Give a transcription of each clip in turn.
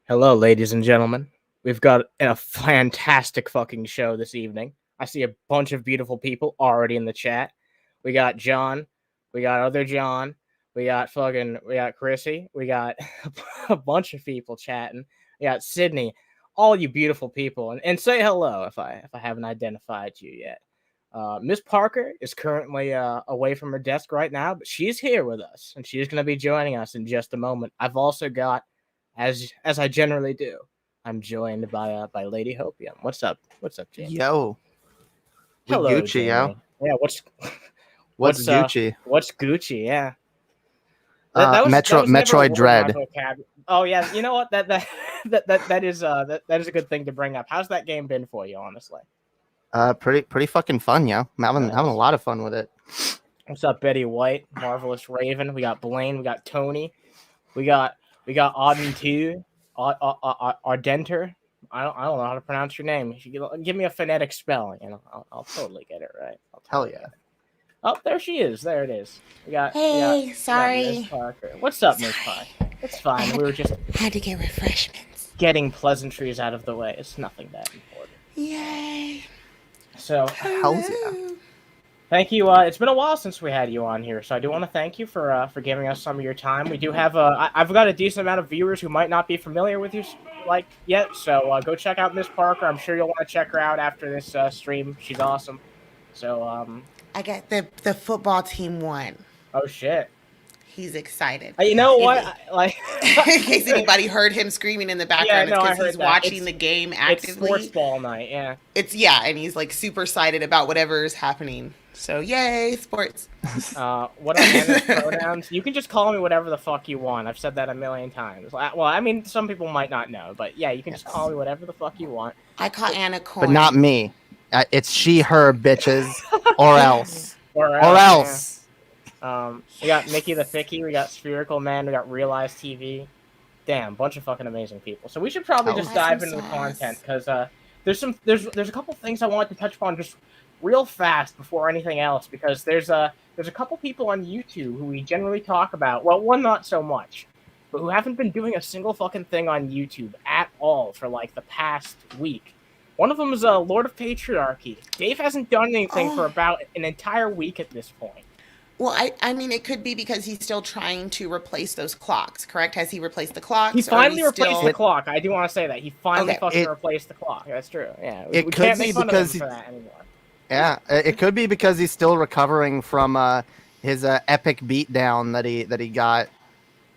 Hello, ladies and gentlemen. We've got a fantastic fucking show this evening. I see a bunch of beautiful people already in the chat. We got John. We got other John. We got Chrissy. We got a bunch of people chatting. We got Sydney. All you beautiful people. And say hello if I haven't identified you yet. MrzParker is currently away from her desk right now, but she's here with us. And she's going to be joining us in just a moment. I've also got, as I generally do, I'm joined by Lady Hopium. What's up? What's up, Jamie? Yo. Hello, Gucci, Jamie. yo. Yeah, what's Gucci? What's Gucci? Yeah. Metroid Dread. Oh yeah, you know what? That is a good thing to bring up. How's that game been for you, honestly? Pretty fucking fun, yo. I'm having a lot of fun with it. What's up, Betty White? Marvelous Raven. We got Blaine. We got Tony. We got Auden too. Ardenter. I don't know how to pronounce your name. If you give me a phonetic spelling, and I'll totally get it right. Hell yeah. Oh, there she is. There it is. Sorry. What's up, MrzParker? It's fine. We were just had to get refreshments. Getting pleasantries out of the way. It's nothing that important. Yay. So, hell's yeah. Thank you. It's been a while since we had you on here, so I do want to thank you for giving us some of your time. We do have I've got a decent amount of viewers who might not be familiar with you yet, so go check out MrzParker. I'm sure you'll want to check her out after this stream. She's awesome. So I got the football team won. Oh shit. He's excited. You know what? In case anybody heard him screaming in the background, it's because he's watching the game actively. It's sports ball night, yeah. And he's like super excited about whatever is happening. So yay, sports. What are Anna's pronouns? You can just call me whatever the fuck you want. I've said that a million times. Well, I mean, some people might not know, but yeah, you can just call me whatever the fuck you want. I call Anna Coin. But not me. It's she, her, bitches, or else. Or else. Yeah. We got Mickey the Ficky, we got Spherical Man, we got Realize TV. Damn, bunch of fucking amazing people. So we should probably just dive into the content, because there's a couple things I wanted to touch upon just real fast before anything else, because there's a couple people on YouTube who we generally talk about. Well, one not so much, but who haven't been doing a single fucking thing on YouTube at all for like the past week. One of them is Lord of Patriarchy. Dave hasn't done anything for about an entire week at this point. Well, I mean, it could be because he's still trying to replace those clocks, correct? Has he replaced the clocks? He finally replaced the clock. I do want to say that. He finally replaced the clock. That's true. Yeah. We can't make fun of him for that anymore. Yeah, it could be because he's still recovering from his epic beatdown that he got.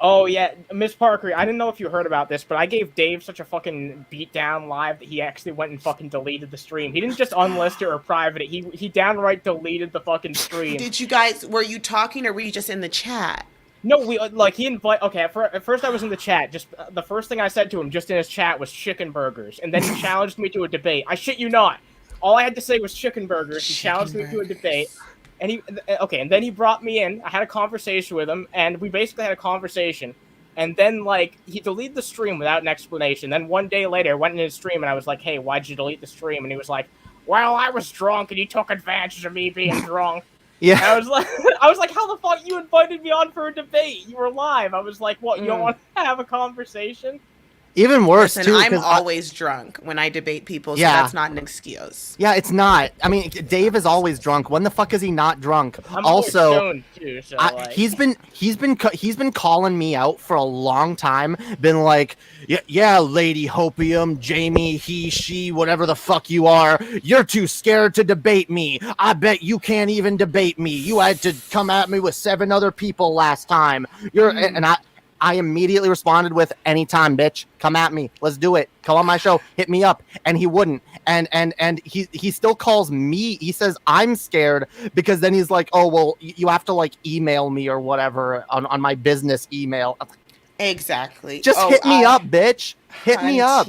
Oh, yeah, MrzParker, I didn't know if you heard about this, but I gave Dave such a fucking beatdown live that he actually went and fucking deleted the stream. He didn't just unlist it or private it. He downright deleted the fucking stream. Did you guys, were you talking or were you just in the chat? No, at first I was in the chat. Just the first thing I said to him just in his chat was chicken burgers. And then he challenged me to a debate. I shit you not. All I had to say was chicken burgers. He challenged me to a debate. And then he brought me in. I had a conversation with him, and we basically had a conversation. And then, he deleted the stream without an explanation. Then one day later, I went in his stream, and I was like, hey, why'd you delete the stream? And he was like, well, I was drunk, and he took advantage of me being drunk. Yeah. I was like, how the fuck you invited me on for a debate? You were live. I was like, what? You don't want to have a conversation? Even worse, Listen, too. I'm always drunk when I debate people, so Yeah. that's not an excuse. Yeah, it's not. I mean, Dave is always drunk. When the fuck is he not drunk? I'm Also, stoned too, so like... he's been calling me out for a long time. Been like, yeah, Lady Hopium, Jamie, he, she, whatever the fuck you are. You're too scared to debate me. I bet you can't even debate me. You had to come at me with 7 other people last time. And I immediately responded with, anytime, bitch, come at me. Let's do it. Come on my show. Hit me up. And he wouldn't. And he still calls me. He says I'm scared because then he's like, oh, well, you have to like email me or whatever on my business email. Exactly. Just hit me up, bitch. Hit me up.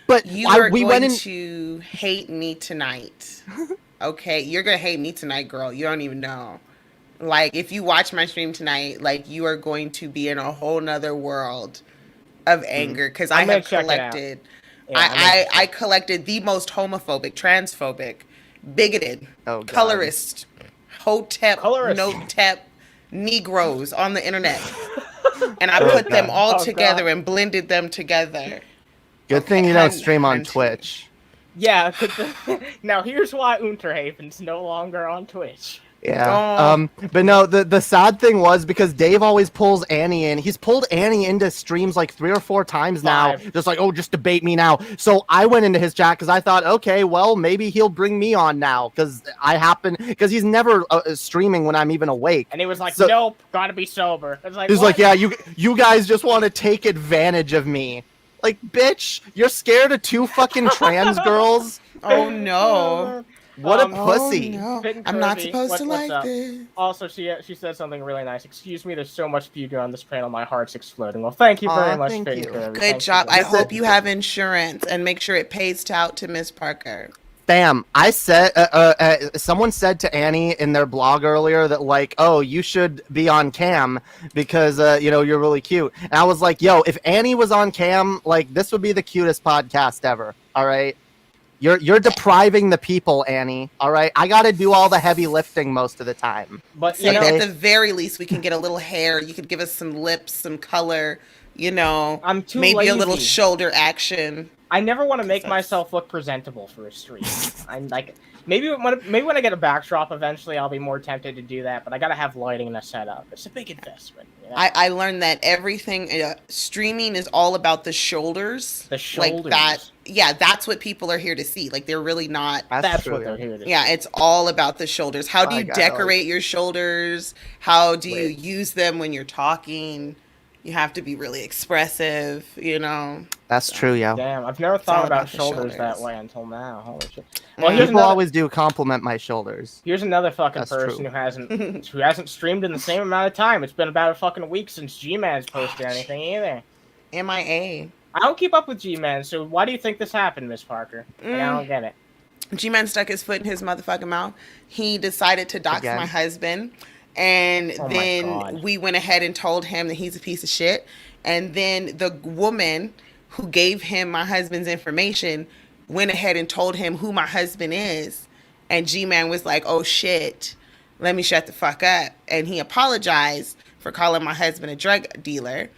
But you are going to hate me tonight. Okay? You're going to hate me tonight, girl. You don't even know. Like, if you watch my stream tonight, like, you are going to be in a whole nother world of anger because I have collected, I collected the most homophobic, transphobic, bigoted, colorist, hotep, no-tep Negroes on the internet. And I put them all together and blended them together. Good thing you don't stream on Twitch. Yeah, now here's why Unterhaven's no longer on Twitch. Yeah. But no, the sad thing was because Dave always pulls Annie in. He's pulled Annie into streams like 3 or 4 times now. Just like, oh, just debate me now. So I went into his chat because I thought, okay, well, maybe he'll bring me on now because he's never streaming when I'm even awake. And he was like, nope, gotta be sober. He's like, yeah, you guys just want to take advantage of me. Like, bitch, you're scared of 2 fucking trans girls? Oh, no. What a pussy. Oh, no. I'm not supposed to like this. Also, she said something really nice. Excuse me, there's so much beauty on this panel. My heart's exploding. Well, thank you very much, Fitting Kirby. Good job. I hope you have insurance and make sure it pays out to MrzParker. Bam. I said, someone said to Annie in their blog earlier that like, oh, you should be on cam because, you're really cute. And I was like, yo, if Annie was on cam, like this would be the cutest podcast ever. All right. You're depriving the people, Annie. All right, I got to do all the heavy lifting most of the time. But at the very least, we can get a little hair. You could give us some lips, some color. I'm too maybe lazy. A little shoulder action. I never want to make myself look presentable for a stream. I'm like, maybe when I get a backdrop eventually, I'll be more tempted to do that. But I got to have lighting and a setup. It's a big investment. I learned that everything streaming is all about the shoulders. The shoulders. Like that. Yeah, that's what people are here to see. Like they're really not. That's what they're here to see. Yeah, it's all about the shoulders. How do you decorate your shoulders? How do you use them when you're talking? You have to be really expressive, That's true, yeah. Damn, I've never thought about shoulders that way until now. Holy shit. Well, people always do compliment my shoulders. Here's another fucking person who hasn't streamed in the same amount of time. It's been about a fucking week since G-Man's posted anything either. MIA. I don't keep up with G-Man, so why do you think this happened, MrzParker? I don't get it. G-Man stuck his foot in his motherfucking mouth. He decided to dox my husband. And then we went ahead and told him that he's a piece of shit. And then the woman who gave him my husband's information went ahead and told him who my husband is. And G-Man was like, oh, shit, let me shut the fuck up. And he apologized for calling my husband a drug dealer.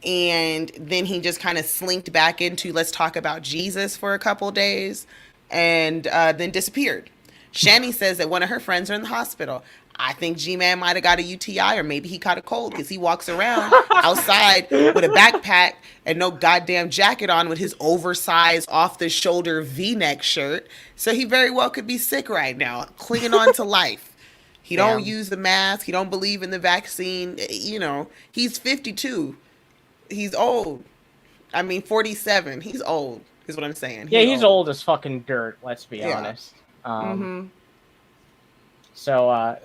And then he just kind of slinked back into let's talk about Jesus for a couple days and then disappeared. Shani says that one of her friends are in the hospital. I think G-Man might have got a UTI or maybe he caught a cold because he walks around outside with a backpack and no goddamn jacket on with his oversized off-the-shoulder V-neck shirt. So he very well could be sick right now, clinging on to life. He don't use the mask. He don't believe in the vaccine. He's 52. He's old. 47. He's old is what I'm saying. He's old as fucking dirt, let's be honest. So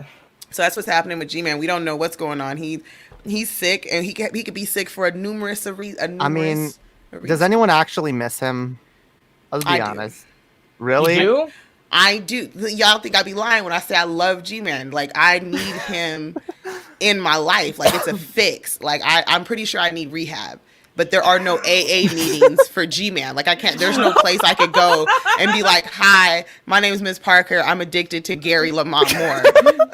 that's what's happening with G-Man. We don't know what's going on. He's sick, and he could be sick for a numerous reasons. Does anyone actually miss him? I'll be honest. Really? You do? I do. Y'all think I'd be lying when I say I love G-Man. Like, I need him in my life. Like, it's a fix. Like, I'm pretty sure I need rehab. but there are no AA meetings for G-Man. Like, I can't, there's no place I could go and be like, hi, my name is MrzParker. I'm addicted to Gary Lamont Moore.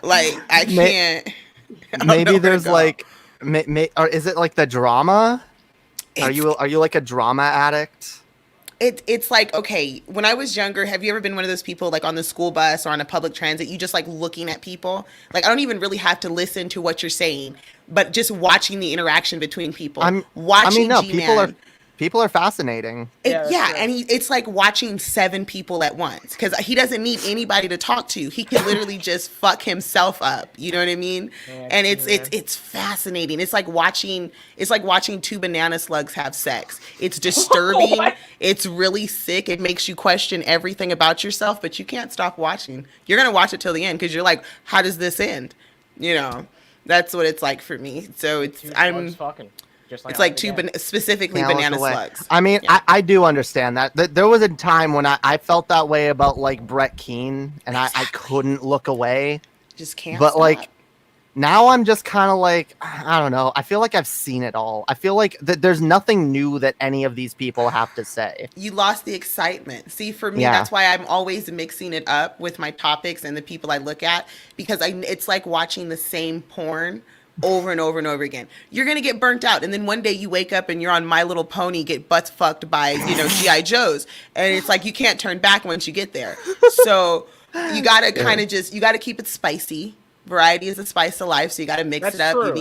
Like, I can't. Maybe there's like, or is it like the drama? Are you like a drama addict? It's like, okay, when I was younger, have you ever been one of those people like on the school bus or on a public transit, you just like looking at people? Like, I don't even really have to listen to what you're saying, but just watching the interaction between people. People are fascinating. And it's like watching 7 people at once, because he doesn't need anybody to talk to. He can literally just fuck himself up. You know what I mean? Yeah, and it's fascinating. It's like watching 2 banana slugs have sex. It's disturbing. It's really sick. It makes you question everything about yourself, but you can't stop watching. You're gonna watch it till the end because you're like, how does this end? You know, that's what it's like for me. So it's it's like specifically banana slugs. I mean, yeah. I do understand that. There was a time when I felt that way about like Brett Keane, and I couldn't look away. Just can't. But stop. like now I'm just kind of like, I don't know. I feel like I've seen it all. I feel like there's nothing new that any of these people have to say. You lost the excitement. See, for me, that's why I'm always mixing it up with my topics and the people I look at, because it's like watching the same porn over and over and over again. You're gonna get burnt out, and then one day you wake up and you're on My Little Pony, get butts fucked by GI Joes, and it's like you can't turn back once you get there. So you gotta kind of you gotta keep it spicy. Variety is the spice of life, so you gotta mix it up. True,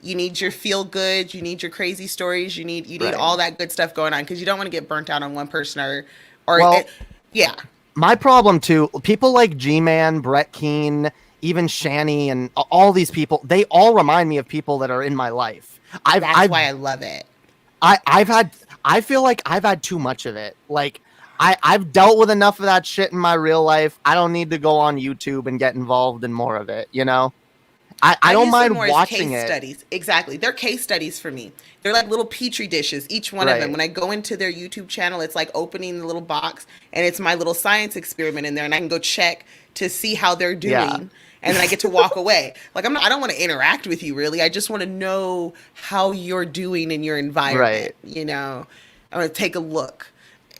you need your feel good, you need your crazy stories, you need all that good stuff going on, because you don't want to get burnt out on one person My problem too, people like G-Man, Brett Keane, even Shani, and all these people, they all remind me of people that are in my life. That's why I love it. I feel like I've had too much of it. Like I've dealt with enough of that shit in my real life. I don't need to go on YouTube and get involved in more of it, you know? I don't mind watching case it. Studies. Exactly. They're case studies for me. They're like little petri dishes, each one of them. When I go into their YouTube channel, it's like opening the little box, and it's my little science experiment in there, and I can go check to see how they're doing. Yeah. And then I get to walk away. Like, I don't want to interact with you, really. I just want to know how you're doing in your environment. Right. You know, I want to take a look.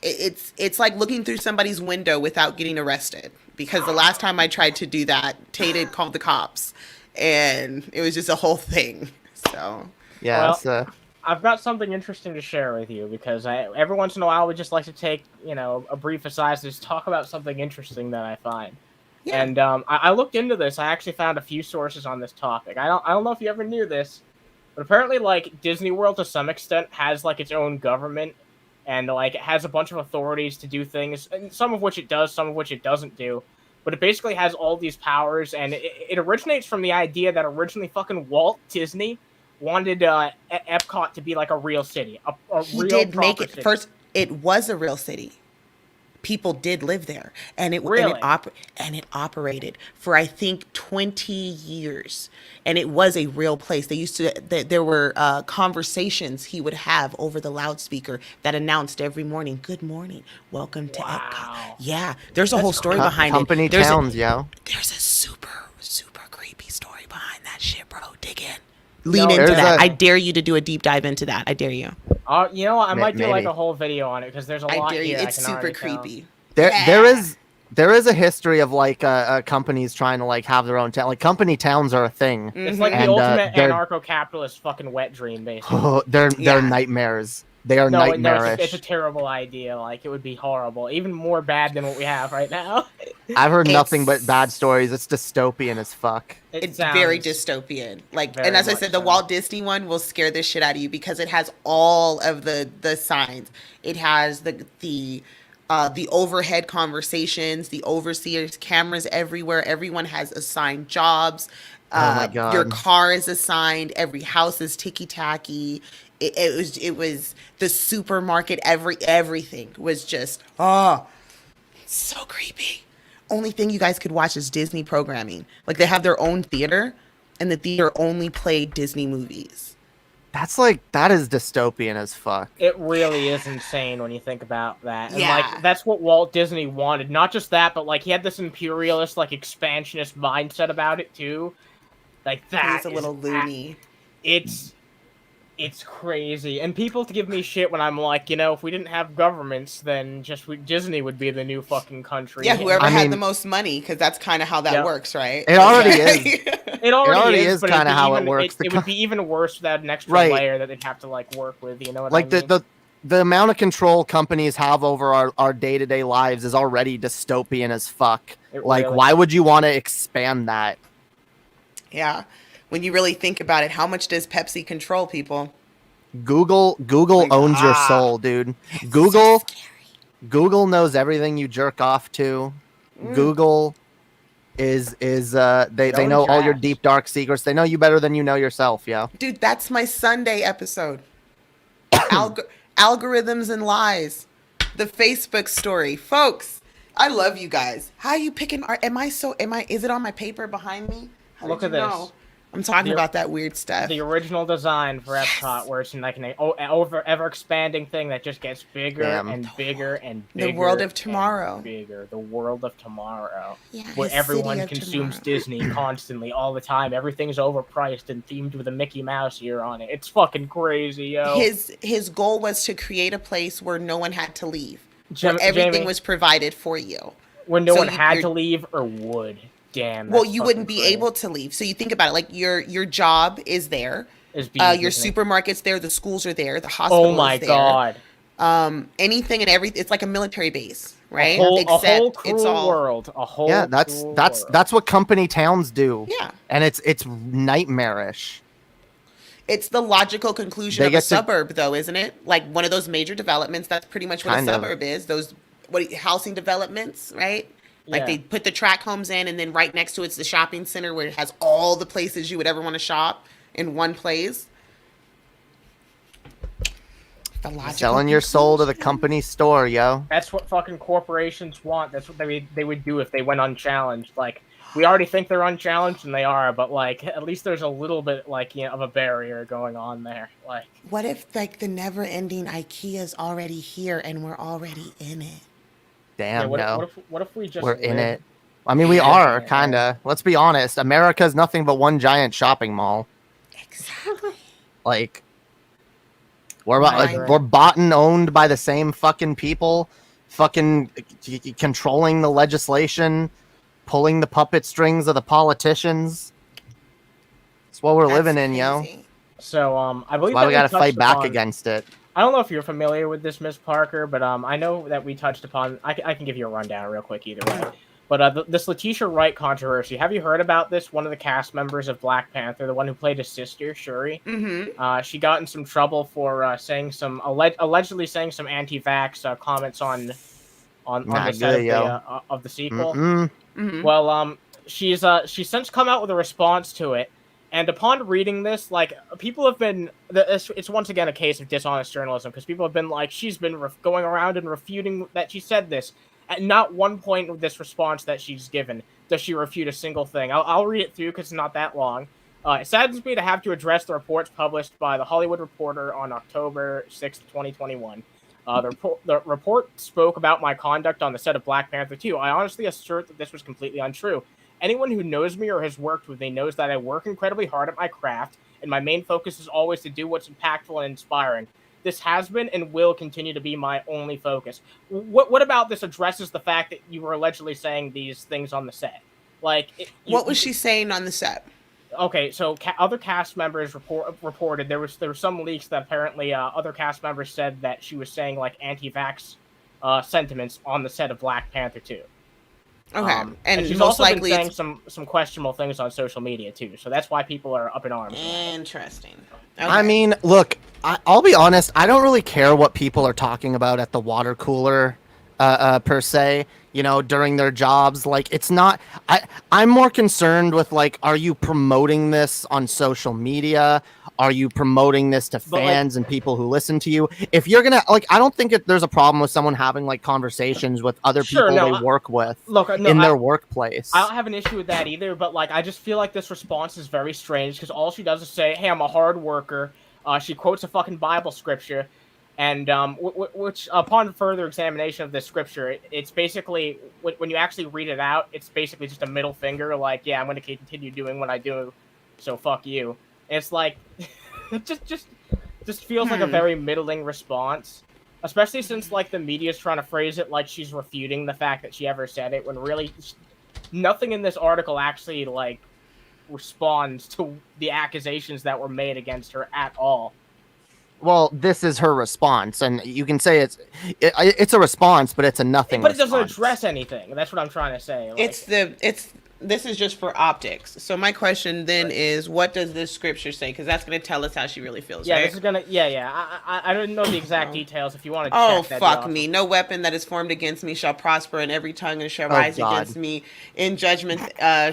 It's like looking through somebody's window without getting arrested. Because the last time I tried to do that, Tate called the cops, and it was just a whole thing. So yeah, I've got something interesting to share with you, because every once in a while I would just like to take a brief aside to just talk about something interesting that I find. Yeah. And I looked into this. I actually found a few sources on this topic. I don't know if you ever knew this, but apparently, like, Disney World to some extent has like its own government, and like it has a bunch of authorities to do things, and some of which it does, some of which it doesn't do. But it basically has all these powers, and it originates from the idea that originally fucking Walt Disney wanted Epcot to be like a real city, he real did make it city. First. It was a real city. People did live there, and it operated for, I think, 20 years, and it was a real place. They used to there were conversations he would have over the loudspeaker that announced every morning, "Good morning, welcome to Epcot." Yeah, there's a whole story behind Company it. Towns, yo. There's a super creepy story behind that shit, bro. Dig in. Lean into that. I dare you to do a deep dive into that. I dare you. You know what? I might do like a whole video on it, because there's a lot here. Here it's super creepy. There is a history of like companies trying to like have their own town. Like company towns are a thing. It's like the ultimate anarcho-capitalist fucking wet dream, basically. Oh, they're nightmares. They are nightmarish. It's a terrible idea. Like, it would be horrible, even more bad than what we have right now. I've heard nothing but bad stories. It's dystopian as fuck. It's very dystopian. Like, and as I said, the Walt Disney one will scare the shit out of you, because it has all of the signs. It has the overhead conversations, the overseers, cameras everywhere. Everyone has assigned jobs. Oh my God. Your car is assigned. Every house is ticky-tacky. It was the supermarket. Everything was just so creepy. Only thing you guys could watch is Disney programming. Like, they have their own theater, and the theater only played Disney movies. That is dystopian as fuck. It really is insane when you think about that. And like, that's what Walt Disney wanted. Not just that, but like, he had this imperialist, like, expansionist mindset about it too. Like, that He's a little loony. It's crazy, and people give me shit when I'm like, if we didn't have governments, then Disney would be the new fucking country. Yeah, whoever had the most money, because that's kind of how that works, right? It already is. It already is kind of how it works. It would be even worse without an extra layer that they'd have to work with. You know what I mean? The amount of control companies have over our day-to-day lives is already dystopian as fuck. Why would you want to expand that? Yeah. When you really think about it, how much does Pepsi control people? Google owns your soul, dude. Google knows everything you jerk off to. Google is they know all your deep dark secrets. They know you better than you know yourself, yo. Dude, that's my Sunday episode. Algorithms and lies. The Facebook story. Folks, I love you guys. How are you picking art? Is it on my paper behind me? Look at this. I'm talking about that weird stuff. The original design for Epcot, where it's in an ever expanding thing that just gets bigger and bigger and bigger. The world of tomorrow. Bigger. The world of tomorrow. Yeah, where everyone consumes Disney constantly, all the time. Everything's overpriced and themed with a Mickey Mouse ear on it. It's fucking crazy, yo. His goal was to create a place where no one had to leave. Where everything was provided for you. Where no one had to leave or would. Damn. Well, you wouldn't be able to leave. So you think about it, your job is there. Your supermarket's there. The schools are there. The hospital is there. Oh my god. Anything and everything. It's like a military base, right? A whole cruel world. A whole that's what company towns do. Yeah. And it's nightmarish. It's the logical conclusion of a suburb, though, isn't it? Like one of those major developments. That's pretty much what a suburb is. Those housing developments, right? Like they put the tract homes in, and then right next to it's the shopping center where it has all the places you would ever want to shop in one place. Selling your soul to the company store, yo. That's what fucking corporations want. That's what they would do if they went unchallenged. Like, we already think they're unchallenged, and they are, but at least there's a little bit of a barrier going on there. Like, what if the never-ending IKEA's already here and we're already in it? Damn, no. What if we just we're in it? I mean, we are kind of. Let's be honest. America's nothing but one giant shopping mall. Exactly. We're bought and owned by the same fucking people, fucking controlling the legislation, pulling the puppet strings of the politicians. That's what we're living in, yo. So, I believe that's why we gotta fight back against it. I don't know if you're familiar with this, MrzParker, but I know that we touched upon. I can give you a rundown real quick either way. But this Letitia Wright controversy. Have you heard about this? One of the cast members of Black Panther, the one who played his sister, Shuri. Mm-hmm. She got in some trouble for allegedly saying some anti-vax comments on the set of the sequel. Mm-hmm. Well, she's since come out with a response to it. And upon reading this, people have been... It's once again a case of dishonest journalism, because people have been she's been going around and refuting that she said this. At not one point of this response that she's given does she refute a single thing. I'll read it through because it's not that long. It saddens me to have to address the reports published by The Hollywood Reporter on October 6th, 2021. The report spoke about my conduct on the set of Black Panther 2. I honestly assert that this was completely untrue. Anyone who knows me or has worked with me knows that I work incredibly hard at my craft, and my main focus is always to do what's impactful and inspiring. This has been and will continue to be my only focus. What about this addresses the fact that you were allegedly saying these things on the set? What was she saying on the set? Okay, so other cast members reported there were some leaks that apparently other cast members said that she was saying anti-vax sentiments on the set of Black Panther 2. Okay, and she's also been saying some questionable things on social media too, so that's why people are up in arms. Interesting. Okay. I mean, look, I'll be honest. I don't really care what people are talking about at the water cooler, per se. During their jobs. It's not. I'm more concerned with are you promoting this on social media? Are you promoting this to fans and people who listen to you? If you're gonna I don't think there's a problem with someone having conversations with other people they work with in their workplace. I don't have an issue with that either, but I just feel like this response is very strange because all she does is say, "Hey, I'm a hard worker." She quotes a fucking Bible scripture, and which upon further examination of this scripture, it's basically when you actually read it out, it's basically just a middle finger, yeah, I'm going to continue doing what I do, so fuck you. It's just feels like a very middling response, especially since like the media's trying to phrase it like she's refuting the fact that she ever said it, when really nothing in this article actually like responds to the accusations that were made against her at all. Well, this is her response, and you can say it's a response, but it's a nothing. But it doesn't address anything. That's what I'm trying to say. Like, this is just for optics. So my question then is, what does this scripture say? Because that's going to tell us how she really feels. Yeah, right? this is gonna. Yeah. I don't know the exact details. If you want to. Oh, check, fuck me! No weapon that is formed against me shall prosper, and every tongue that shall rise against me in judgment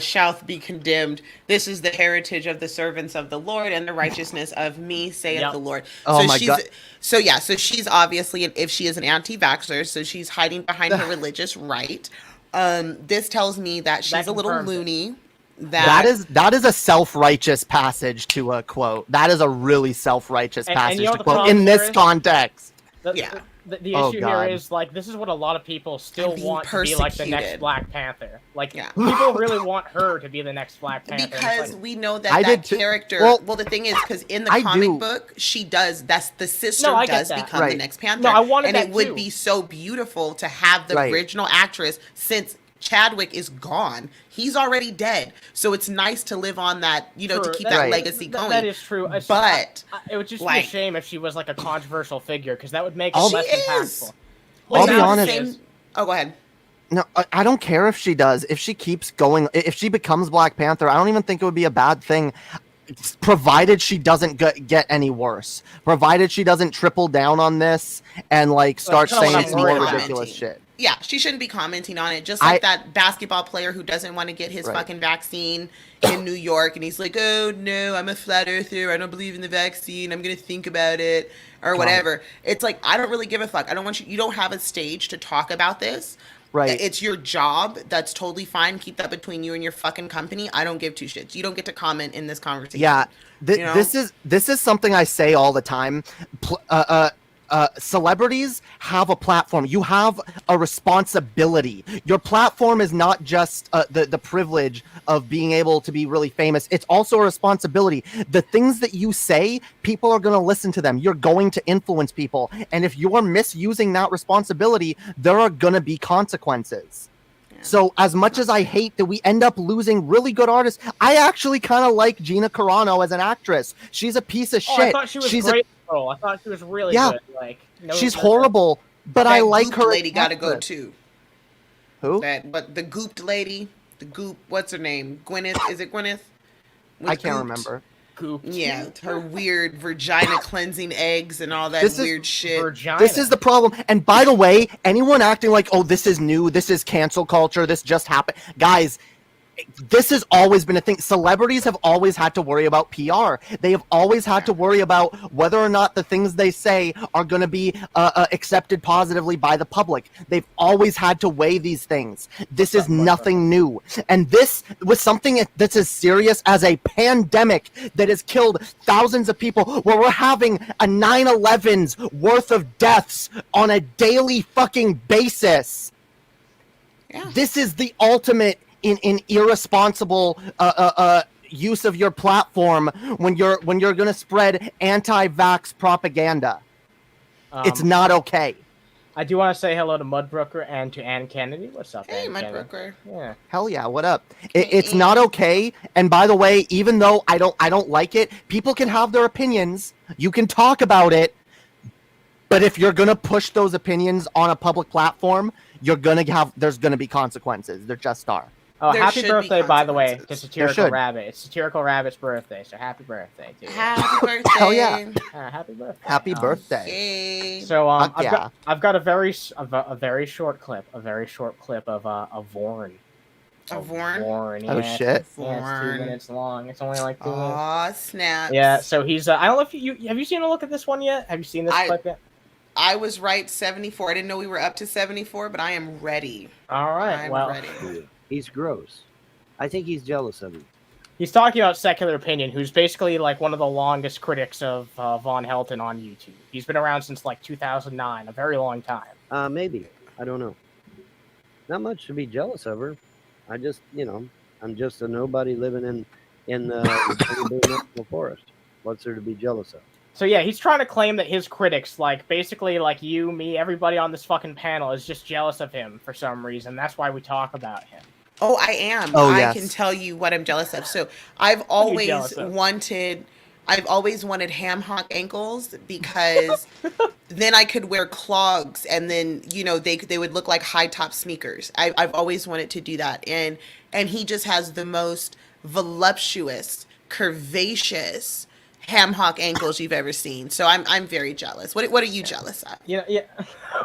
shall be condemned. This is the heritage of the servants of the Lord, and the righteousness of me, saith the Lord. Oh my God. So she's obviously, if she is an anti-vaxxer, so she's hiding behind her religious right. This tells me that she's a little loony. That is a self-righteous passage to a quote. That is a really self-righteous passage to quote in this context. The issue here is, like, this is what a lot of people still want to be, like, the next Black Panther. Like, people really want her to be the next Black Panther. Because we know that character... Well, the thing is, because in the comic book, she does... That's the sister does become the next Panther. No, I wanted that, and it would be so beautiful to have the original actress, since Chadwick is gone. He's already dead. So it's nice to live on that, to keep that legacy going. That is true. But it would just be a shame if she was like a controversial figure, because that would make it less impactful. I'll be honest. Oh, go ahead. No, I don't care if she does. If she keeps going, if she becomes Black Panther, I don't even think it would be a bad thing, provided she doesn't get any worse. Provided she doesn't triple down on this and like start saying some more ridiculous shit. Yeah, she shouldn't be commenting on it. Just like that basketball player who doesn't want to get his fucking vaccine in New York, and he's like, "Oh no, I'm a flat earther. I don't believe in the vaccine. I'm gonna think about it or whatever." It's like, I don't really give a fuck. I don't want you. You don't have a stage to talk about this. Right. It's your job. That's totally fine. Keep that between you and your fucking company. I don't give two shits. You don't get to comment in this conversation. Yeah, this is something I say all the time. Celebrities have a platform. You have a responsibility. Your platform is not just the privilege of being able to be really famous. It's also a responsibility. The things that you say, people are going to listen to them. You're going to influence people. And if you're misusing that responsibility, there are going to be consequences. So as much as I hate that we end up losing really good artists, I actually kind of like Gina Carano as an actress. She's a piece of shit. I thought she was great. I thought she was really good. Like, she's horrible, but I like her. Lady got to go too. Who? But the gooped lady, what's her name? Gwyneth? Is it Gwyneth? I can't remember. Gooped. Yeah, her weird vagina cleansing eggs and all that weird shit. This is the problem. And by the way, anyone acting like, oh, this is new, this is cancel culture, this just happened, guys. This has always been a thing. Celebrities have always had to worry about PR. They have always had to worry about whether or not the things they say are going to be accepted positively by the public. They've always had to weigh these things. This is nothing new. And this was something that's as serious as a pandemic that has killed thousands of people, where we're having a 9/11's worth of deaths on a daily fucking basis. Yeah. This is the ultimate in irresponsible use of your platform when you're going to spread anti-vax propaganda. It's not okay. I do want to say hello to MrzParker and to Ann Kennedy. What's up, Hey, Ann MrzParker. Yeah. Hell yeah, what up? It's not okay. And by the way, even though I don't like it, people can have their opinions. You can talk about it. But if you're going to push those opinions on a public platform, there's going to be consequences. There just are. Oh, happy birthday, by the way, to Satirical Rabbit. It's Satirical Rabbit's birthday, so happy birthday to you. Happy birthday. Hell yeah. Happy birthday. Happy birthday. So I've got a very short clip of Vorn. A Vorn? Vorn, yeah. Oh shit. Yeah, it's 2 minutes long. It's only like 2 minutes. Aw, snaps. Yeah, so he's I don't know if you have you seen a look at this one yet? Have you seen this clip yet? I was right, 74. I didn't know we were up to 74, but I am ready. All right, I'm ready. He's gross. I think he's jealous of you. He's talking about Secular Opinion, who's basically like one of the longest critics of Von Helton on YouTube. He's been around since like 2009, a very long time. Maybe. I don't know. Not much to be jealous of her. I just, I'm just a nobody living in the national forest. What's there to be jealous of? So yeah, he's trying to claim that his critics, like basically like you, me, everybody on this fucking panel is just jealous of him for some reason. That's why we talk about him. Oh, I am. Oh, I yes. can tell you what I'm jealous of. So I've always wanted ham hock ankles because then I could wear clogs and then, you know, they would look like high top sneakers. I've always wanted to do that. And he just has the most voluptuous, curvaceous ham hock ankles you've ever seen. So I'm very jealous. What are you jealous of? Yeah.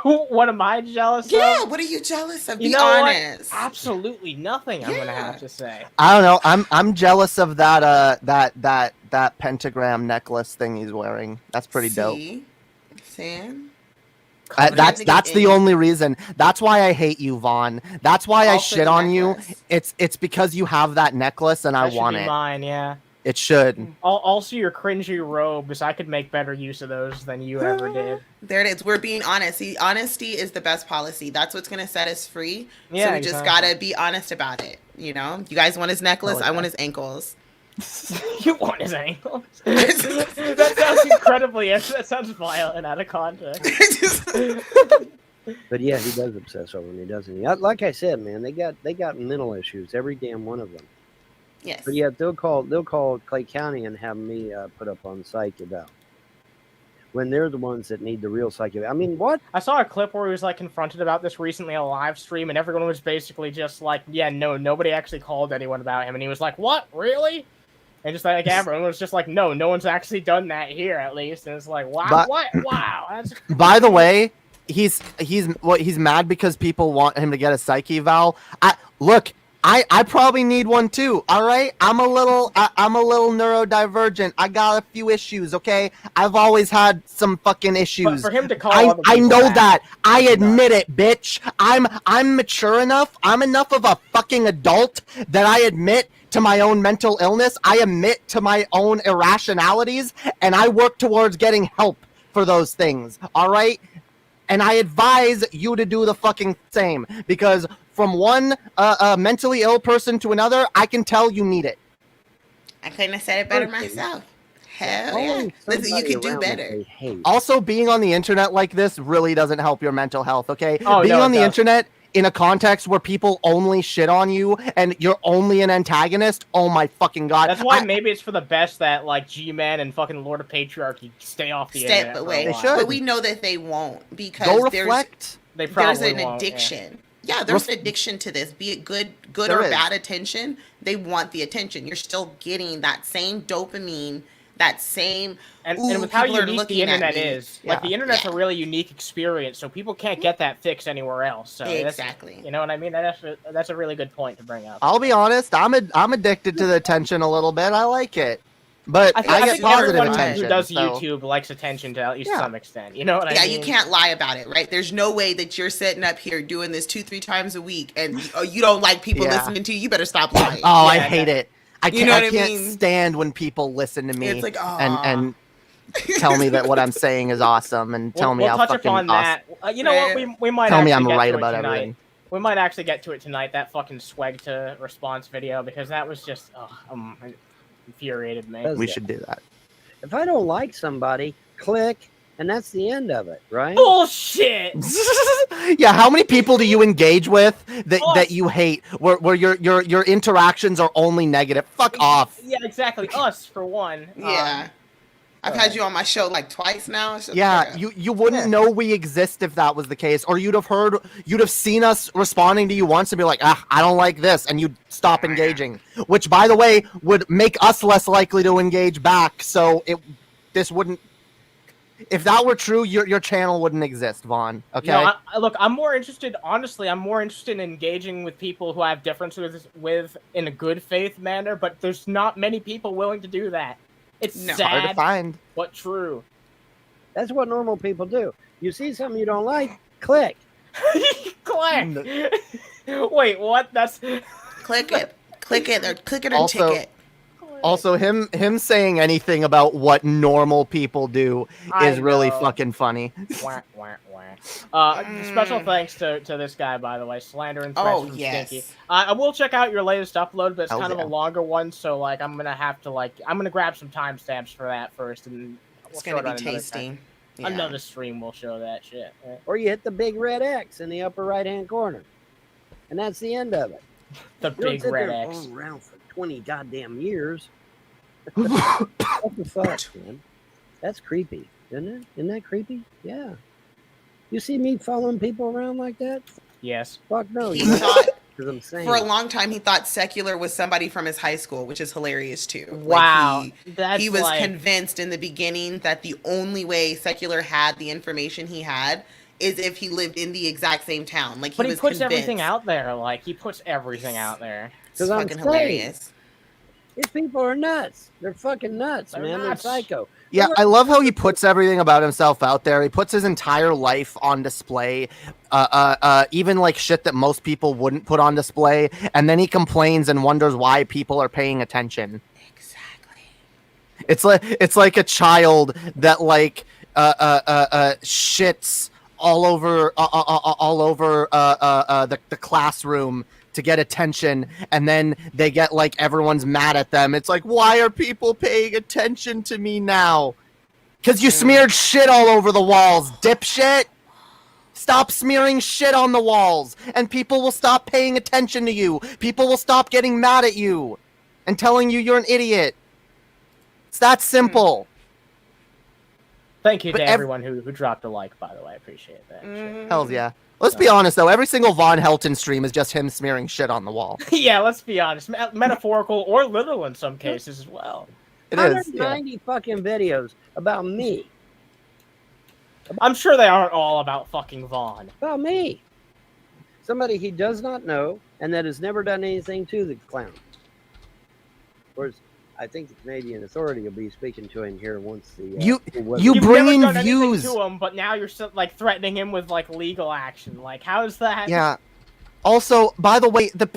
What am I jealous of? Yeah, what are you jealous of? Be honest. What? Absolutely nothing. I'm gonna have to say. I don't know. I'm jealous of that pentagram necklace thing he's wearing. That's pretty dope. Sam? That's the only reason. That's why I hate you, Vaughn. That's why I shit on you. It's because you have that necklace and I want it. Mine, yeah. It should. Also, your cringy robes. I could make better use of those than you ever did. There it is. We're being honest. See, honesty is the best policy. That's what's going to set us free. Yeah, so we just got to be honest about it. You know, you guys want his necklace. I want his ankles. You want his ankles? That sounds incredibly. That sounds violent out of context. But yeah, he does obsess over me, doesn't he? Like I said, man, they got mental issues. Every damn one of them. Yes. But yeah, they'll call Clay County and have me put up on psych eval when they're the ones that need the real psych eval. I mean, what? I saw a clip where he was like confronted about this recently on a live stream, and everyone was basically just like, "Yeah, no, nobody actually called anyone about him," and he was like, "What, really?" And just like everyone was just like, "No, no one's actually done that here, at least." And it's like, "Wow, what? Wow." That's... By the way, he's mad because people want him to get a psych eval. I probably need one too. All right, I'm a little neurodivergent. I got a few issues. Okay, I've always had some fucking issues. But for him to call, I know that. I admit it, bitch. I'm mature enough. I'm enough of a fucking adult that I admit to my own mental illness. I admit to my own irrationalities, and I work towards getting help for those things. All right. And I advise you to do the fucking same, because from one mentally ill person to another, I can tell you need it. I couldn't have said it better myself. Hell yeah. Listen, you could do better. Also, being on the internet like this really doesn't help your mental health, okay? Oh, being on the internet in a context where people only shit on you and you're only an antagonist, oh my fucking god. That's why maybe it's for the best that like G-Man and fucking Lord of Patriarchy stay off the internet. They should. But we know that they won't, because there's an addiction. Yeah, there's an addiction to this. Be it good or bad attention, they want the attention. You're still getting that same dopamine, that same and with how unique the internet is, like the internet's a really unique experience, so people can't get that fix anywhere else. So exactly, you know what I mean? That's a really good point to bring up. I'll be honest, I'm addicted to the attention a little bit. I like it, but I get positive attention. Who does YouTube likes attention to at least some extent. You know what I mean? Yeah, you can't lie about it, right? There's no way that you're sitting up here doing this 2-3 times a week and you don't like people listening to you. You better stop lying. Oh, I hate it. I can't stand when people listen to me it's like, and tell me that what I'm saying is awesome and tell me how fucking awesome. That. You know what? We might tell me I'm right about everything. We might actually get to it tonight. That fucking swag to response video, because that was just infuriated me. We should do that. If I don't like somebody, click, and that's the end of it, right? Bullshit. Yeah, how many people do you engage with that you hate, where your interactions are only negative? Fuck off. Yeah, exactly. Us for one. Yeah. I've had you on my show like twice now. So yeah, you wouldn't know we exist if that was the case, or you'd have seen us responding to you once and be like, I don't like this, and you'd stop engaging. Which, by the way, would make us less likely to engage back. So this wouldn't. If that were true, your channel wouldn't exist, Vaughn. Okay. No, look, I'm more interested in engaging with people who I have differences with in a good faith manner, but there's not many people willing to do that. It's sad, hard to find, but true. That's what normal people do. You see something you don't like, click. Click. Wait, what? That's click it, or click it or ticket. Also, him saying anything about what normal people do is really fucking funny. Special thanks to this guy, by the way, Slander and Threats from Stinky. I will check out your latest upload, but it's kind of a longer one, so like I'm gonna grab some timestamps for that first, and It's gonna be tasty. Yeah. Another stream will show that shit. Right? Or you hit the big red X in the upper right-hand corner, and that's the end of it. The big red X. Going around for 20 goddamn years. What the fuck, man? That's creepy, isn't it? Isn't that creepy? Yeah. You see me following people around like that? Yes. Fuck no. He thought, I'm saying. for a long time, he thought Secular was somebody from his high school, which is hilarious too. Wow. He was convinced in the beginning that the only way Secular had the information he had is if he lived in the exact same town. Like, but he puts everything out there. Like, he puts everything out there. It's fucking hilarious. These people are nuts. They're fucking nuts, man. They're psycho. Yeah, I love how he puts everything about himself out there. He puts his entire life on display, even like shit that most people wouldn't put on display, and then he complains and wonders why people are paying attention. Exactly. It's like a child that like shits all over the classroom to get attention, and then they get like everyone's mad at them. It's like, why are people paying attention to me now? Because you smeared shit all over the walls, dipshit. Stop smearing shit on the walls, and people will stop paying attention to you. People will stop getting mad at you and telling you you're an idiot. It's that simple. Thank you to everyone who dropped a like, by the way. I appreciate that. Hells yeah. Let's be honest, though. Every single Von Helton stream is just him smearing shit on the wall. Yeah, let's be honest. Metaphorical or literal in some cases as well. It is. 190 fucking videos about me. I'm sure they aren't all about fucking Vaughn. About me. Somebody he does not know and that has never done anything to the clown. Of course, I think the Canadian Authority will be speaking to him here once the you bring in views to him, but now you're like threatening him with like legal action. Like, how is that? Yeah. Also, by the way, the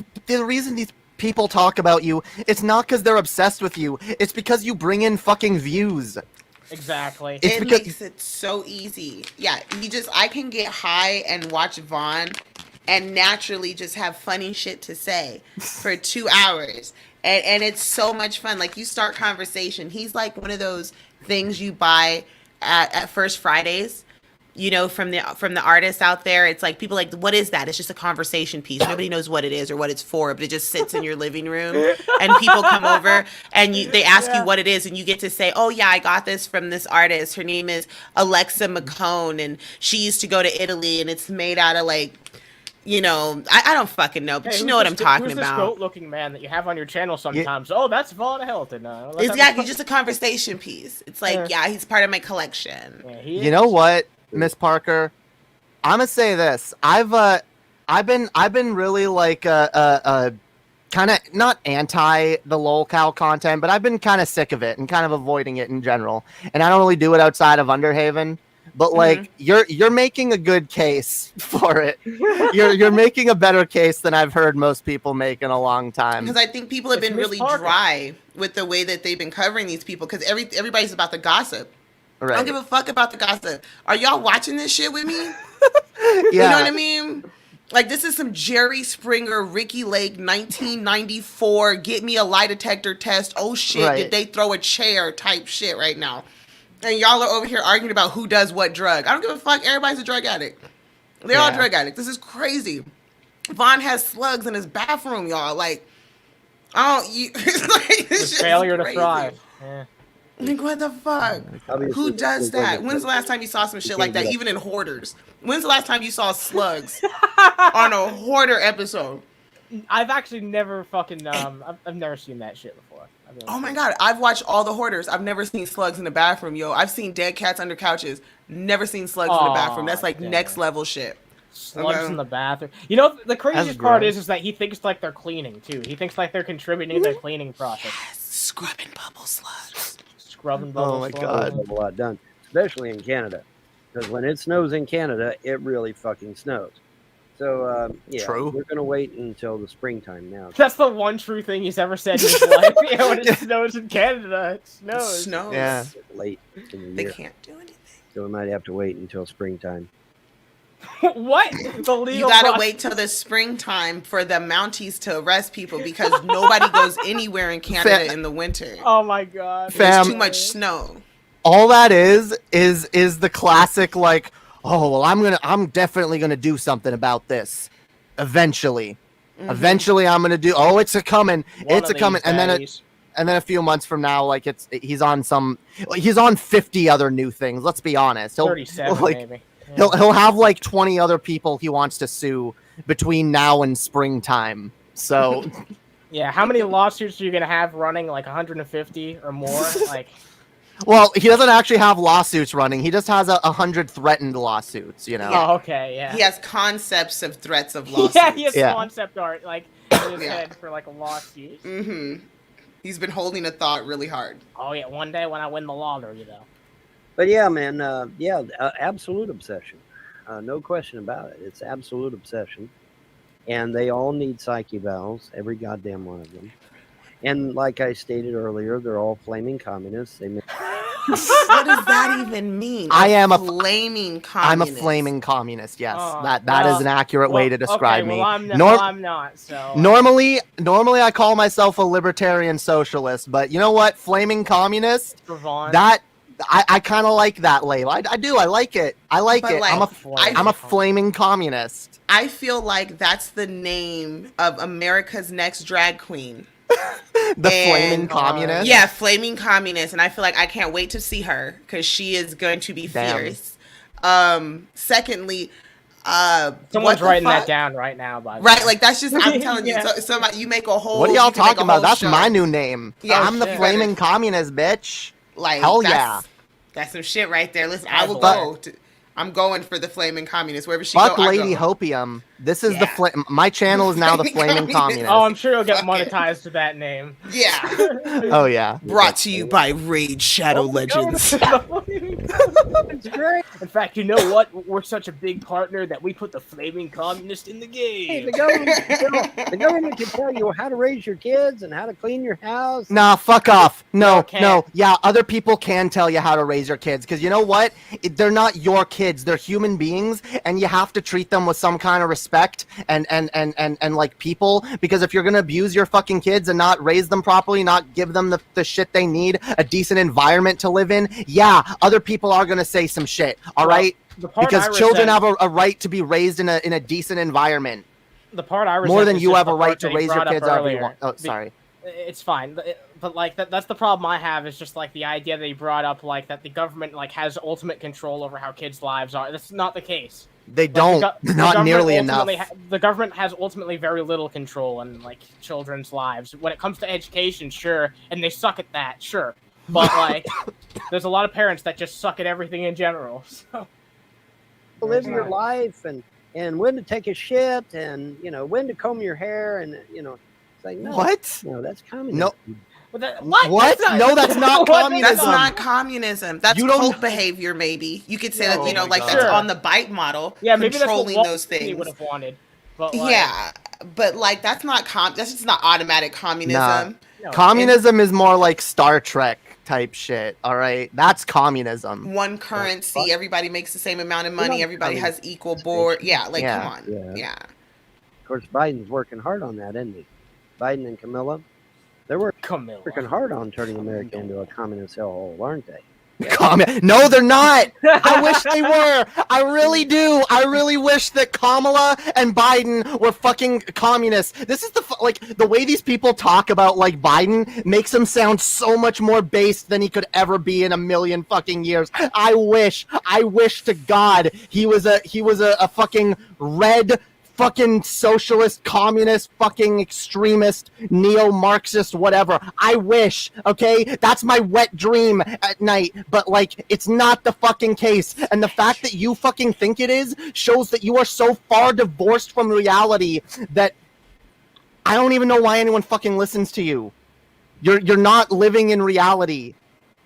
reason these people talk about you, it's not because they're obsessed with you. It's because you bring in fucking views. Exactly. It makes it so easy. Yeah, I can get high and watch Vaughn and naturally just have funny shit to say for 2 hours. And it's so much fun. Like, you start conversation. He's like one of those things you buy at First Fridays, you know, from the artists out there. It's like, people like, what is that? It's just a conversation piece. Nobody knows what it is or what it's for, but it just sits in your living room. And people come over and they ask you what it is, and you get to say, oh yeah, I got this from this artist. Her name is Alexa McCone, and she used to go to Italy, and it's made out of like, you know, I don't fucking know, but you know what I'm talking about. Who's this goat-looking man that you have on your channel sometimes? Yeah. Oh, that's Vaughn Helton. Exactly, just a conversation piece. It's like, yeah, he's part of my collection. Yeah, you know what, MrzParker? I'm gonna say this. I've been really like kind of not anti the lolcow content, but I've been kind of sick of it and kind of avoiding it in general. And I don't really do it outside of Underhaven. But like you're making a good case for it. You're making a better case than I've heard most people make in a long time. Because I think people have been really dry with the way that they've been covering these people. Because everybody's about the gossip. Right. I don't give a fuck about the gossip. Are y'all watching this shit with me? Yeah. You know what I mean? Like, this is some Jerry Springer, Ricky Lake, 1994. Get me a lie detector test. Oh shit! Did they throw a chair? Type shit right now. And y'all are over here arguing about who does what drug. I don't give a fuck. Everybody's a drug addict. They're all drug addicts. This is crazy. Vaughn has slugs in his bathroom, y'all. Like, it's failure to thrive. Yeah. Like, what the fuck? Who does that? When's the last time you saw some shit like that, even in Hoarders? When's the last time you saw slugs on a Hoarder episode? I've actually never fucking, I've never seen that shit before. Oh my god, I've watched all the Hoarders. I've never seen slugs in the bathroom, yo. I've seen dead cats under couches. Never seen slugs in the bathroom. That's like next level shit. Slugs in the bathroom. You know, the craziest part is that he thinks like they're cleaning too. He thinks like they're contributing to the cleaning process. Yes, scrubbing bubble slugs. Scrubbing bubble slugs. Oh my god. A lot done, especially in Canada. Because when it snows in Canada, it really fucking snows. So, yeah, True. We're going to wait until the springtime now. That's the one true thing he's ever said in his life. Yeah, when it snows in Canada, it snows. It snows. Yeah. It's late in the year. They can't do anything. So we might have to wait until springtime. What? The legal you gotta wait till the springtime for the Mounties to arrest people because nobody goes anywhere in Canada in the winter. Oh my god. There's too much snow. all that is the classic like, oh well, I'm definitely gonna do something about this eventually. Eventually I'm gonna do, oh, it's a coming, it's a coming, and then a few months from now, like he's on 50 other new things. Let's be honest. 37 like, maybe. Yeah. He'll have like 20 other people he wants to sue between now and springtime. So yeah, how many lawsuits are you gonna have running? Like 150 or more? Like, well, he doesn't actually have lawsuits running. He just has 100 threatened lawsuits. You know. Oh, okay, yeah. He has concepts of threats of lawsuits. Yeah, he has concept art like in his head for like a lawsuit. He's been holding a thought really hard. Oh yeah, one day when I win the lottery, though. But yeah, man, absolute obsession. No question about it. It's absolute obsession. And they all need psyche valves, every goddamn one of them. And like I stated earlier, they're all flaming communists. What does that even mean? I am a flaming communist. I'm a flaming communist. Yes, that is an accurate way to describe me. Well, I'm not. So normally I call myself a libertarian socialist, but you know what? Flaming communist. That I kind of like that label. I do. I like it. Like, I'm a flaming communist. I feel like that's the name of America's next drag queen. Flaming communist. Yeah, flaming communist, and I feel like I can't wait to see her because she is going to be fierce. Secondly, someone's writing that down right now. Right, like that's just I'm telling you. So you make a whole. What are y'all talking about? That's my new name. Yeah, I'm the flaming communist, bitch. Like, hell yeah. That's some shit right there. Listen, I will go. I'm going for the flaming communist wherever she Fuck go. Lady Hopium. This is my channel is now the flaming communist. Oh, I'm sure you'll get monetized to that name. Yeah. Oh yeah. Brought to you by Raid Shadow Legends. It's great. In fact, you know what? We're such a big partner that we put the flaming communist in the game. Hey, the government can tell you how to raise your kids and how to clean your house. Nah, fuck off. No. Yeah, other people can tell you how to raise your kids because you know what? They're not your kids. They're human beings, and you have to treat them with some kind of respect and like people, because if you're gonna abuse your fucking kids and not raise them properly, not give them the shit they need, a decent environment to live in, yeah, other people are gonna say some shit, all right? Because children have a right to be raised in a decent environment. The part I resent more than you have a right to raise your kids however you want. Oh, sorry. It's fine, but like that's the problem I have is just like the idea that he brought up, like that the government like has ultimate control over how kids' lives are. That's not the case. They don't. Not nearly enough. The government has ultimately very little control in like children's lives. When it comes to education, sure, and they suck at that, sure. But like, there's a lot of parents that just suck at everything in general. So live your life and when to take a shit and when to comb your hair and it's like no. What? No, that's communism. No. What? No, that's not communism. That's not communism. That's cult behavior, maybe. You could say that, that's on the bite model. Yeah, maybe controlling that's what those things. Would have wanted. But but like that's just not automatic communism. Nah. No. Communism is more like Star Trek type shit. All right, that's communism. One currency, everybody makes the same amount of money. Everybody has equal board. Yeah, like come on. Yeah. Of course, Biden's working hard on that, isn't he? Biden and Camilla. They're working hard on turning America into a communist hellhole, aren't they? No, they're not. I wish they were. I really do. I really wish that Kamala and Biden were fucking communists. This is the way these people talk about like Biden makes him sound so much more based than he could ever be in a million fucking years. I wish to God he was a fucking red fucking socialist, communist, fucking extremist, neo-Marxist, whatever. I wish, okay? That's my wet dream at night, but, like, it's not the fucking case. And the fact that you fucking think it is shows that you are so far divorced from reality that I don't even know why anyone fucking listens to you. You're not living in reality.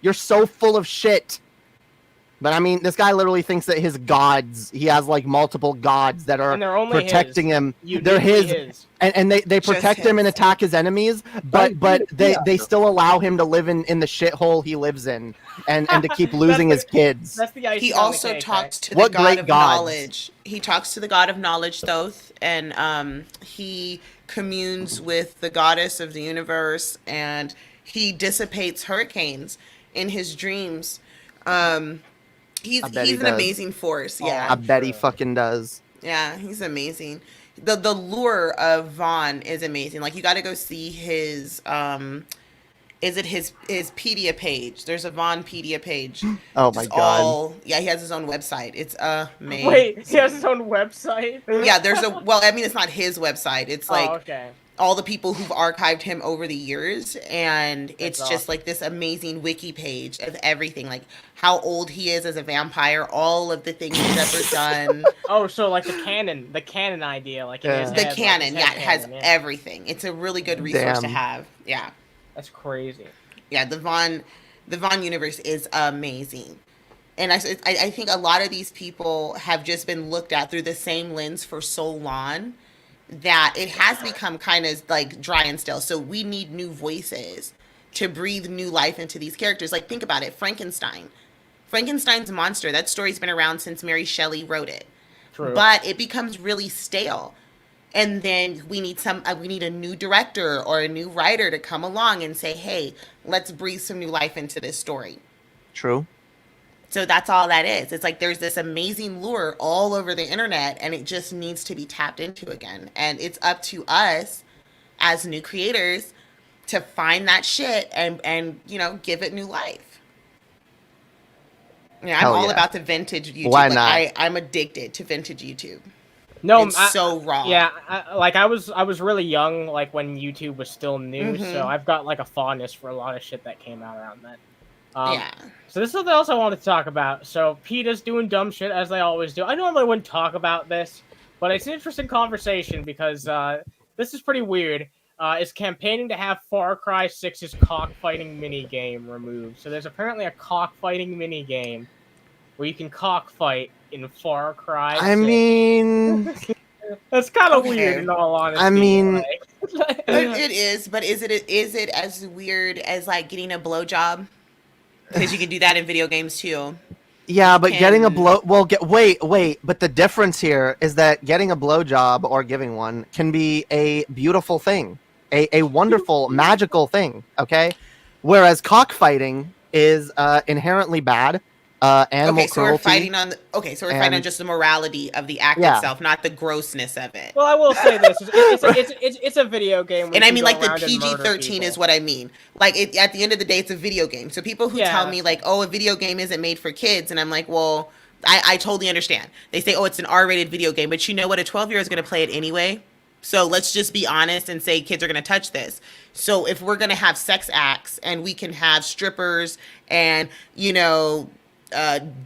You're so full of shit. But I mean, this guy literally thinks that his gods, he has like multiple gods that are protecting him. They're his. And they protect him and attack his enemies, but they still allow him to live in the shithole he lives in and to keep losing his kids. That's the he also talks to the god of knowledge. He talks to the god of knowledge, Thoth, and he communes with the goddess of the universe, and he dissipates hurricanes in his dreams He's he an does. amazing force. Yeah, I bet he fucking does. Yeah, he's amazing. The lure of Vaughn is amazing. Like, you got to go see his is it his Pedia page? There's a Vaughnpedia page. Oh my god. Yeah, he has his own website. It's amazing. Wait, he has his own website? Yeah, I mean, it's not his website. It's like okay. all the people who've archived him over the years, and it's That's just awesome. like this amazing wiki page of everything, like how old he is as a vampire, all of the things he's ever done. Oh, so like the canon idea, like in his The head, canon, like yeah, it has canon, everything. It's a really good resource to Damn. have. Yeah. That's crazy. Yeah, the Vaughn universe is amazing. And I think a lot of these people have just been looked at through the same lens for so long that it has become kind of like dry and stale. So we need new voices to breathe new life into these characters. Like, think about it. Frankenstein's monster, that story's been around since Mary Shelley wrote it. True. But it becomes really stale. And then we need a new director or a new writer to come along and say, hey, let's breathe some new life into this story. True. So that's all that is. It's like there's this amazing lure all over the internet, and it just needs to be tapped into again. And it's up to us as new creators to find that shit and give it new life. Yeah, I'm all about the vintage YouTube. Why not? I'm addicted to vintage YouTube. No, it's so raw. Yeah, I was really young, like when YouTube was still new, so I've got like a fondness for a lot of shit that came out around then. Yeah. So this is something else I wanted to talk about. So PETA's doing dumb shit as they always do. I normally wouldn't talk about this, but it's an interesting conversation because this is pretty weird. Is campaigning to have Far Cry 6's cockfighting minigame removed. So there's apparently a cockfighting minigame where you can cockfight in Far Cry 6. I mean, that's kind of weird in all honesty. I mean, like. It is, but is it as weird as like getting a blowjob? Because you can do that in video games too. Yeah, but getting a wait, but the difference here is that getting a blowjob or giving one can be a beautiful thing, a wonderful, magical thing, okay? Whereas cockfighting is inherently bad. Animal so cruelty. we're fighting on fighting on just the morality of the act itself, not the grossness of it. Well, I will say this: it's a video game, and I mean like the PG-13 is what I mean. Like at the end of the day, it's a video game. So people who tell me like, "Oh, a video game isn't made for kids," and I'm like, "Well, I totally understand." They say, "Oh, it's an R-rated video game," but you know what? A 12-year-old is going to play it anyway. So let's just be honest and say kids are going to touch this. So if we're going to have sex acts and we can have strippers and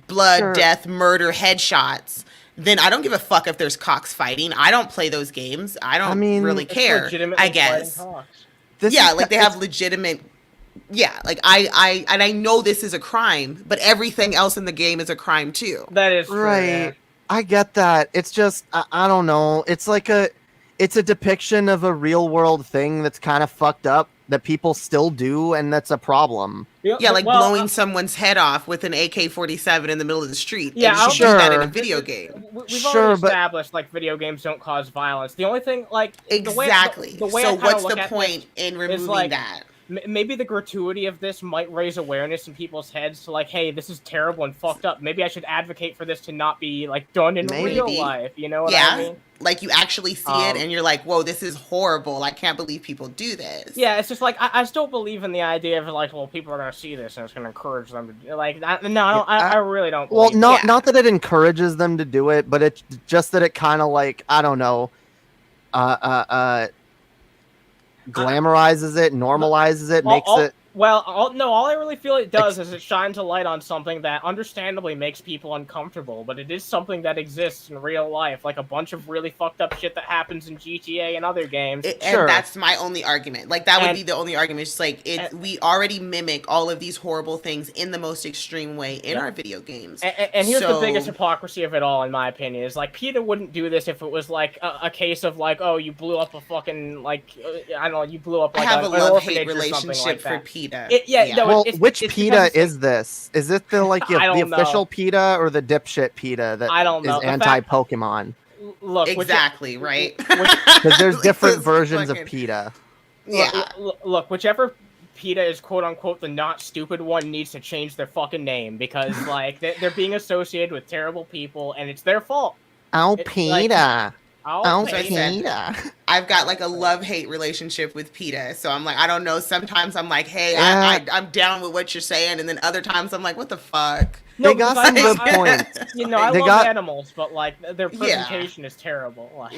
blood, death, murder, headshots, then I don't give a fuck if there's cocks fighting. I don't play those games. I don't really care, I guess. They have legitimate. Yeah, like I know this is a crime, but everything else in the game is a crime too. That is true, right. Yeah. I get that. It's just I don't know. It's like it's a depiction of a real world thing that's kind of fucked up that people still do, and that's a problem. Yeah, like blowing someone's head off with an AK-47 in the middle of the street. Yeah, and you do that in a video game. We've already established like video games don't cause violence. The only thing, like exactly. The way so I what's the point in removing that? Maybe the gratuity of this might raise awareness in people's heads to like, hey, this is terrible and fucked up. Maybe I should advocate for this to not be like done in real life. You know what I mean? Like you actually see it and you're like, whoa, this is horrible. I can't believe people do this. Yeah, it's just like I still believe in the idea of like, well, people are gonna see this and it's gonna encourage them to like. I really don't. Well, not that it encourages them to do it, but it's just that it kind of like I don't know. Glamorizes it, normalizes it, makes it. Well, all I really feel it does is it shines a light on something that understandably makes people uncomfortable, but it is something that exists in real life, like a bunch of really fucked up shit that happens in GTA and other games. And that's my only argument. Like, that would be the only argument. It's just like, we already mimic all of these horrible things in the most extreme way in our video games. And here's the biggest hypocrisy of it all, in my opinion, is like, PETA wouldn't do this if it was like a case of like, oh, you blew up a fucking, like, I don't know, you blew up like I have an a love-hate orphanage or something relationship like for that. PETA. Which PETA is this? Is it the the official PETA or the dipshit PETA that is anti-Pokemon? Look, exactly, right? Because there's different versions of PETA. Yeah. Look, whichever PETA is quote unquote the not stupid one needs to change their fucking name because like they're being associated with terrible people and it's their fault. Oh, PETA. PETA. I've got like a love-hate relationship with PETA. So I'm like, I don't know. Sometimes I'm like, hey, I'm down with what you're saying. And then other times I'm like, what the fuck? They got some good points. I love animals, but like their presentation is terrible. Like,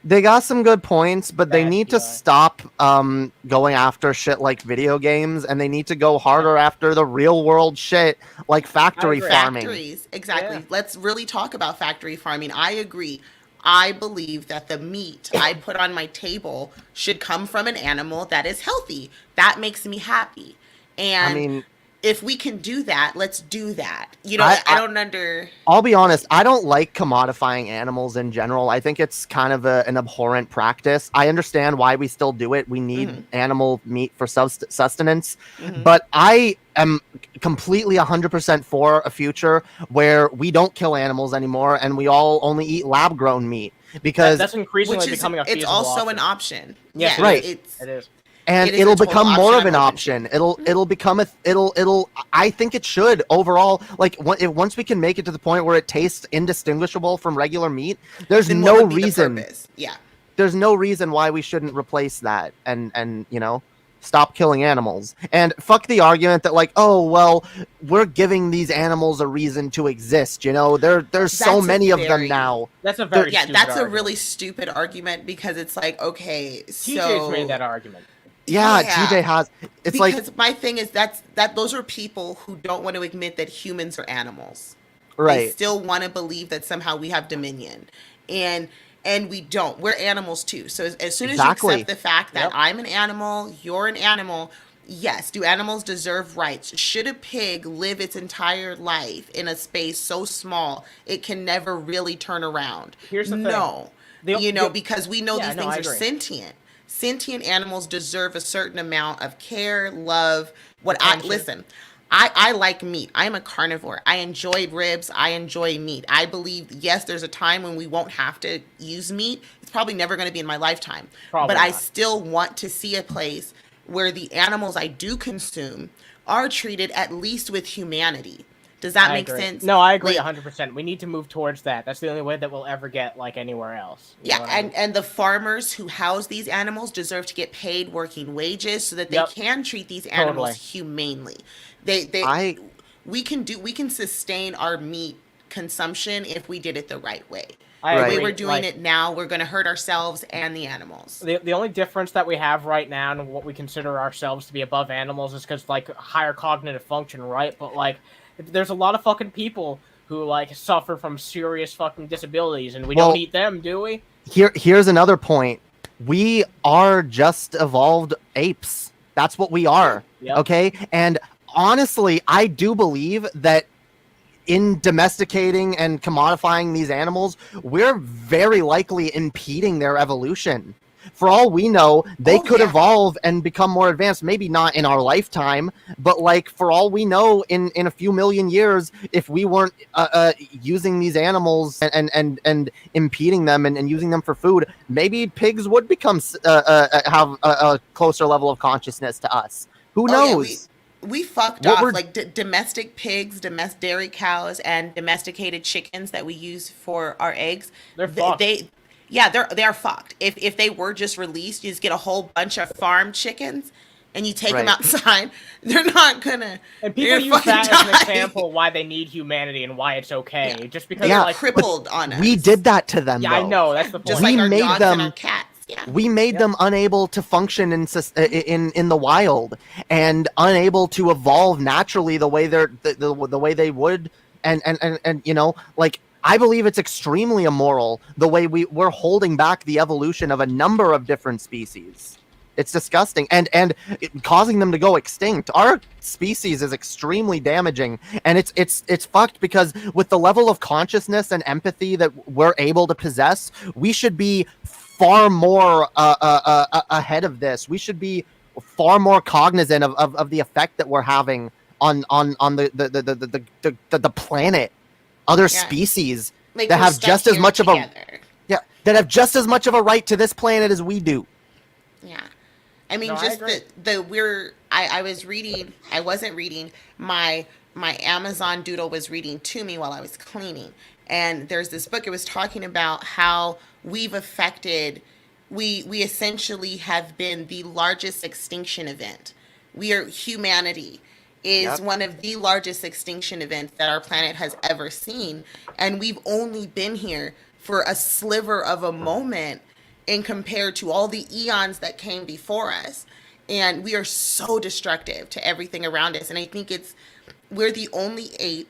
they got some good points, but they need to stop going after shit like video games, and they need to go harder after the real world shit like factory farming. Factories, exactly. Yeah. Let's really talk about factory farming. I agree. I believe that the meat I put on my table should come from an animal that is healthy. That makes me happy. And if we can do that, let's do that. You know, I don't I'll be honest, I don't like commodifying animals in general. I think it's kind of an abhorrent practice. I understand why we still do it. We need animal meat for sustenance. But I am completely 100% for a future where we don't kill animals anymore and we all only eat lab-grown meat. Because that's increasingly becoming a feasible It's also an option. Yes, yeah, right. It is. And it'll become more of an option. It'll become I think it should overall, like once we can make it to the point where it tastes indistinguishable from regular meat, there's no reason. There's no reason why we shouldn't replace that and stop killing animals. And fuck the argument that like, oh well, we're giving these animals a reason to exist. There's so many of them now. That's a very a really stupid argument because it's like, okay, TJ's made that argument. Yeah, TJ has. It's because my thing is that those are people who don't want to admit that humans are animals. Right. They still want to believe that somehow we have dominion, and we don't. We're animals too. So as soon as you accept the fact that I'm an animal, you're an animal. Yes. Do animals deserve rights? Should a pig live its entire life in a space so small it can never really turn around? Here's the thing. Because we know these things are sentient. Sentient animals deserve a certain amount of care, love. I like meat. I'm a carnivore. I enjoy ribs. I enjoy meat. I believe, yes, there's a time when we won't have to use meat. It's probably never going to be in my lifetime. I still want to see a place where the animals I do consume are treated at least with humanity. Does that make sense? No, I agree 100%. We need to move towards that. That's the only way that we'll ever get like anywhere else. And the farmers who house these animals deserve to get paid working wages so that they can treat these animals humanely. We can sustain our meat consumption if we did it the right way. The way we're doing it now, we're going to hurt ourselves and the animals. The only difference that we have right now and what we consider ourselves to be above animals is because like higher cognitive function, right? But like there's a lot of fucking people who like suffer from serious fucking disabilities and we don't eat them, do we? Here's another point. We are just evolved apes. That's what we are. Okay? And honestly, I do believe that in domesticating and commodifying these animals, we're very likely impeding their evolution. For all we know, they could evolve and become more advanced. Maybe not in our lifetime, but like for all we know, in a few million years, if we weren't using these animals and impeding them and using them for food, maybe pigs would become have a closer level of consciousness to us. Who knows? We fucked off like domestic pigs, domestic dairy cows, and domesticated chickens that we use for our eggs. They're fucked. They're fucked. If they were just released, you just get a whole bunch of farm chickens and you take them outside, they're not gonna. And people use that as an example why they need humanity and why it's okay. Just because they're like crippled on us. We did that to them. Yeah, though. I know. That's the point. Just like our dogs and our cats. Yeah. We made them unable to function in the wild and unable to evolve naturally the way the way they would, and like. I believe it's extremely immoral the way we're holding back the evolution of a number of different species. It's disgusting and causing them to go extinct. Our species is extremely damaging, and it's fucked because with the level of consciousness and empathy that we're able to possess, we should be far more ahead of this. We should be far more cognizant of the effect that we're having on the planet. Other species that have just as much of a that have just as much of a right to this planet as we do. Yeah, I mean, No, just I was reading. I wasn't reading. My Amazon Doodle was reading to me while I was cleaning. And there's this book. It was talking about how we've affected. We essentially have been the largest extinction event. Humanity is one of the largest extinction events that our planet has ever seen, and we've only been here for a sliver of a moment in compared to all the eons that came before us. And we are so destructive to everything around us. And I think we're the only ape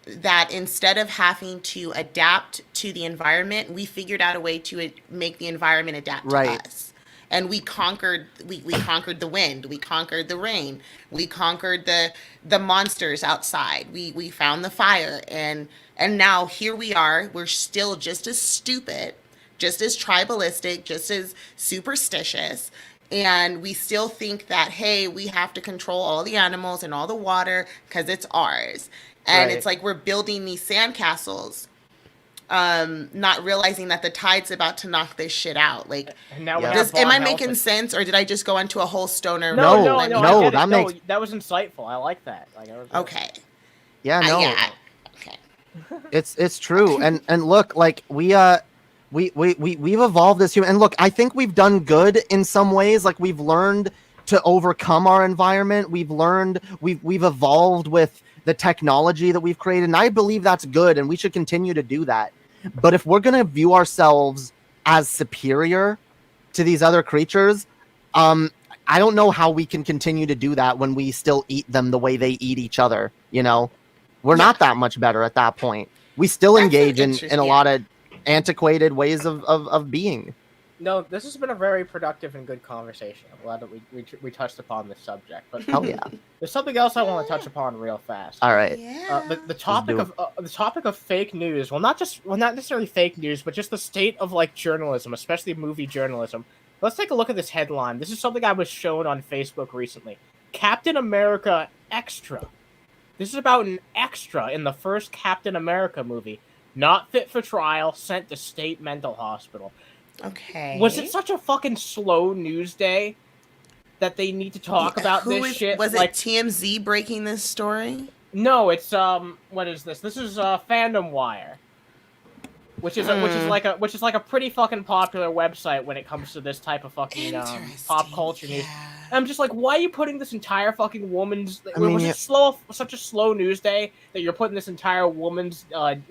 that instead of having to adapt to the environment, we figured out a way to make the environment adapt to us. And we conquered the wind, we conquered the rain, we conquered the monsters outside. We found the fire, and now here we are. We're still just as stupid, just as tribalistic, just as superstitious. And we still think that, hey, we have to control all the animals and all the water because it's ours. And it's like we're building these sandcastles, not realizing that the tide's about to knock this shit out. Like, and now am I making sense, or did I just go into a whole stoner? No, that was insightful. I like that. Okay. Yeah, no. Okay. It's true. And look, like we've evolved as human. And look, I think we've done good in some ways. Like we've learned to overcome our environment. We've evolved with the technology that we've created. And I believe that's good, and we should continue to do that. But if we're going to view ourselves as superior to these other creatures, I don't know how we can continue to do that when we still eat them the way they eat each other. You know, we're not that much better at that point. We still engage in a lot of antiquated ways of being. No, this has been a very productive and good conversation. I'm glad that we touched upon this subject. But there's something else I want to touch upon real fast. All right. The topic of fake news. Well, not necessarily fake news, but just the state of like journalism, especially movie journalism. Let's take a look at this headline. This is something I was shown on Facebook recently. Captain America extra. This is about an extra in the first Captain America movie. Not fit for trial, sent to state mental hospital. Okay. Was it such a fucking slow news day that they need to talk about this shit? Was it TMZ breaking this story? No, it's what is this? This is Fandom Wire, which is like a pretty fucking popular website when it comes to this type of fucking pop culture news. And I'm just like, why are you putting this entire fucking woman's? Such a slow news day that you're putting this entire woman's like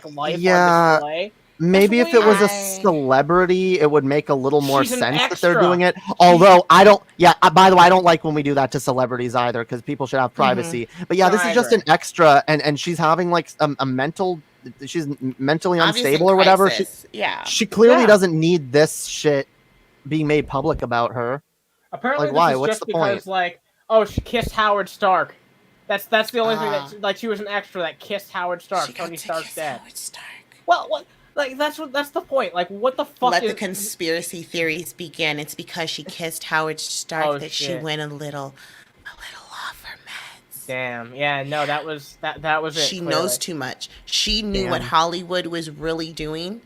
life on display? Maybe if it was a celebrity, it would make a little more sense that they're doing it. Although I don't. Yeah. By the way, I don't like when we do that to celebrities either, because people should have privacy. But yeah, this is just an extra, and she's having like a mental. She's mentally unstable or whatever. She clearly doesn't need this shit being made public about her. Apparently, like, why? This is What's just the because, point? like, oh, she kissed Howard Stark. That's the only thing that like she was an extra that kissed Howard Stark. Tony Stark's dad. Well, what? Like that's the point. Like, what the fuck? Let the conspiracy theories begin. It's because she kissed Howard Stark she went a little off her meds. Damn. Yeah. No, that was it. She knows too much. She knew what Hollywood was really doing,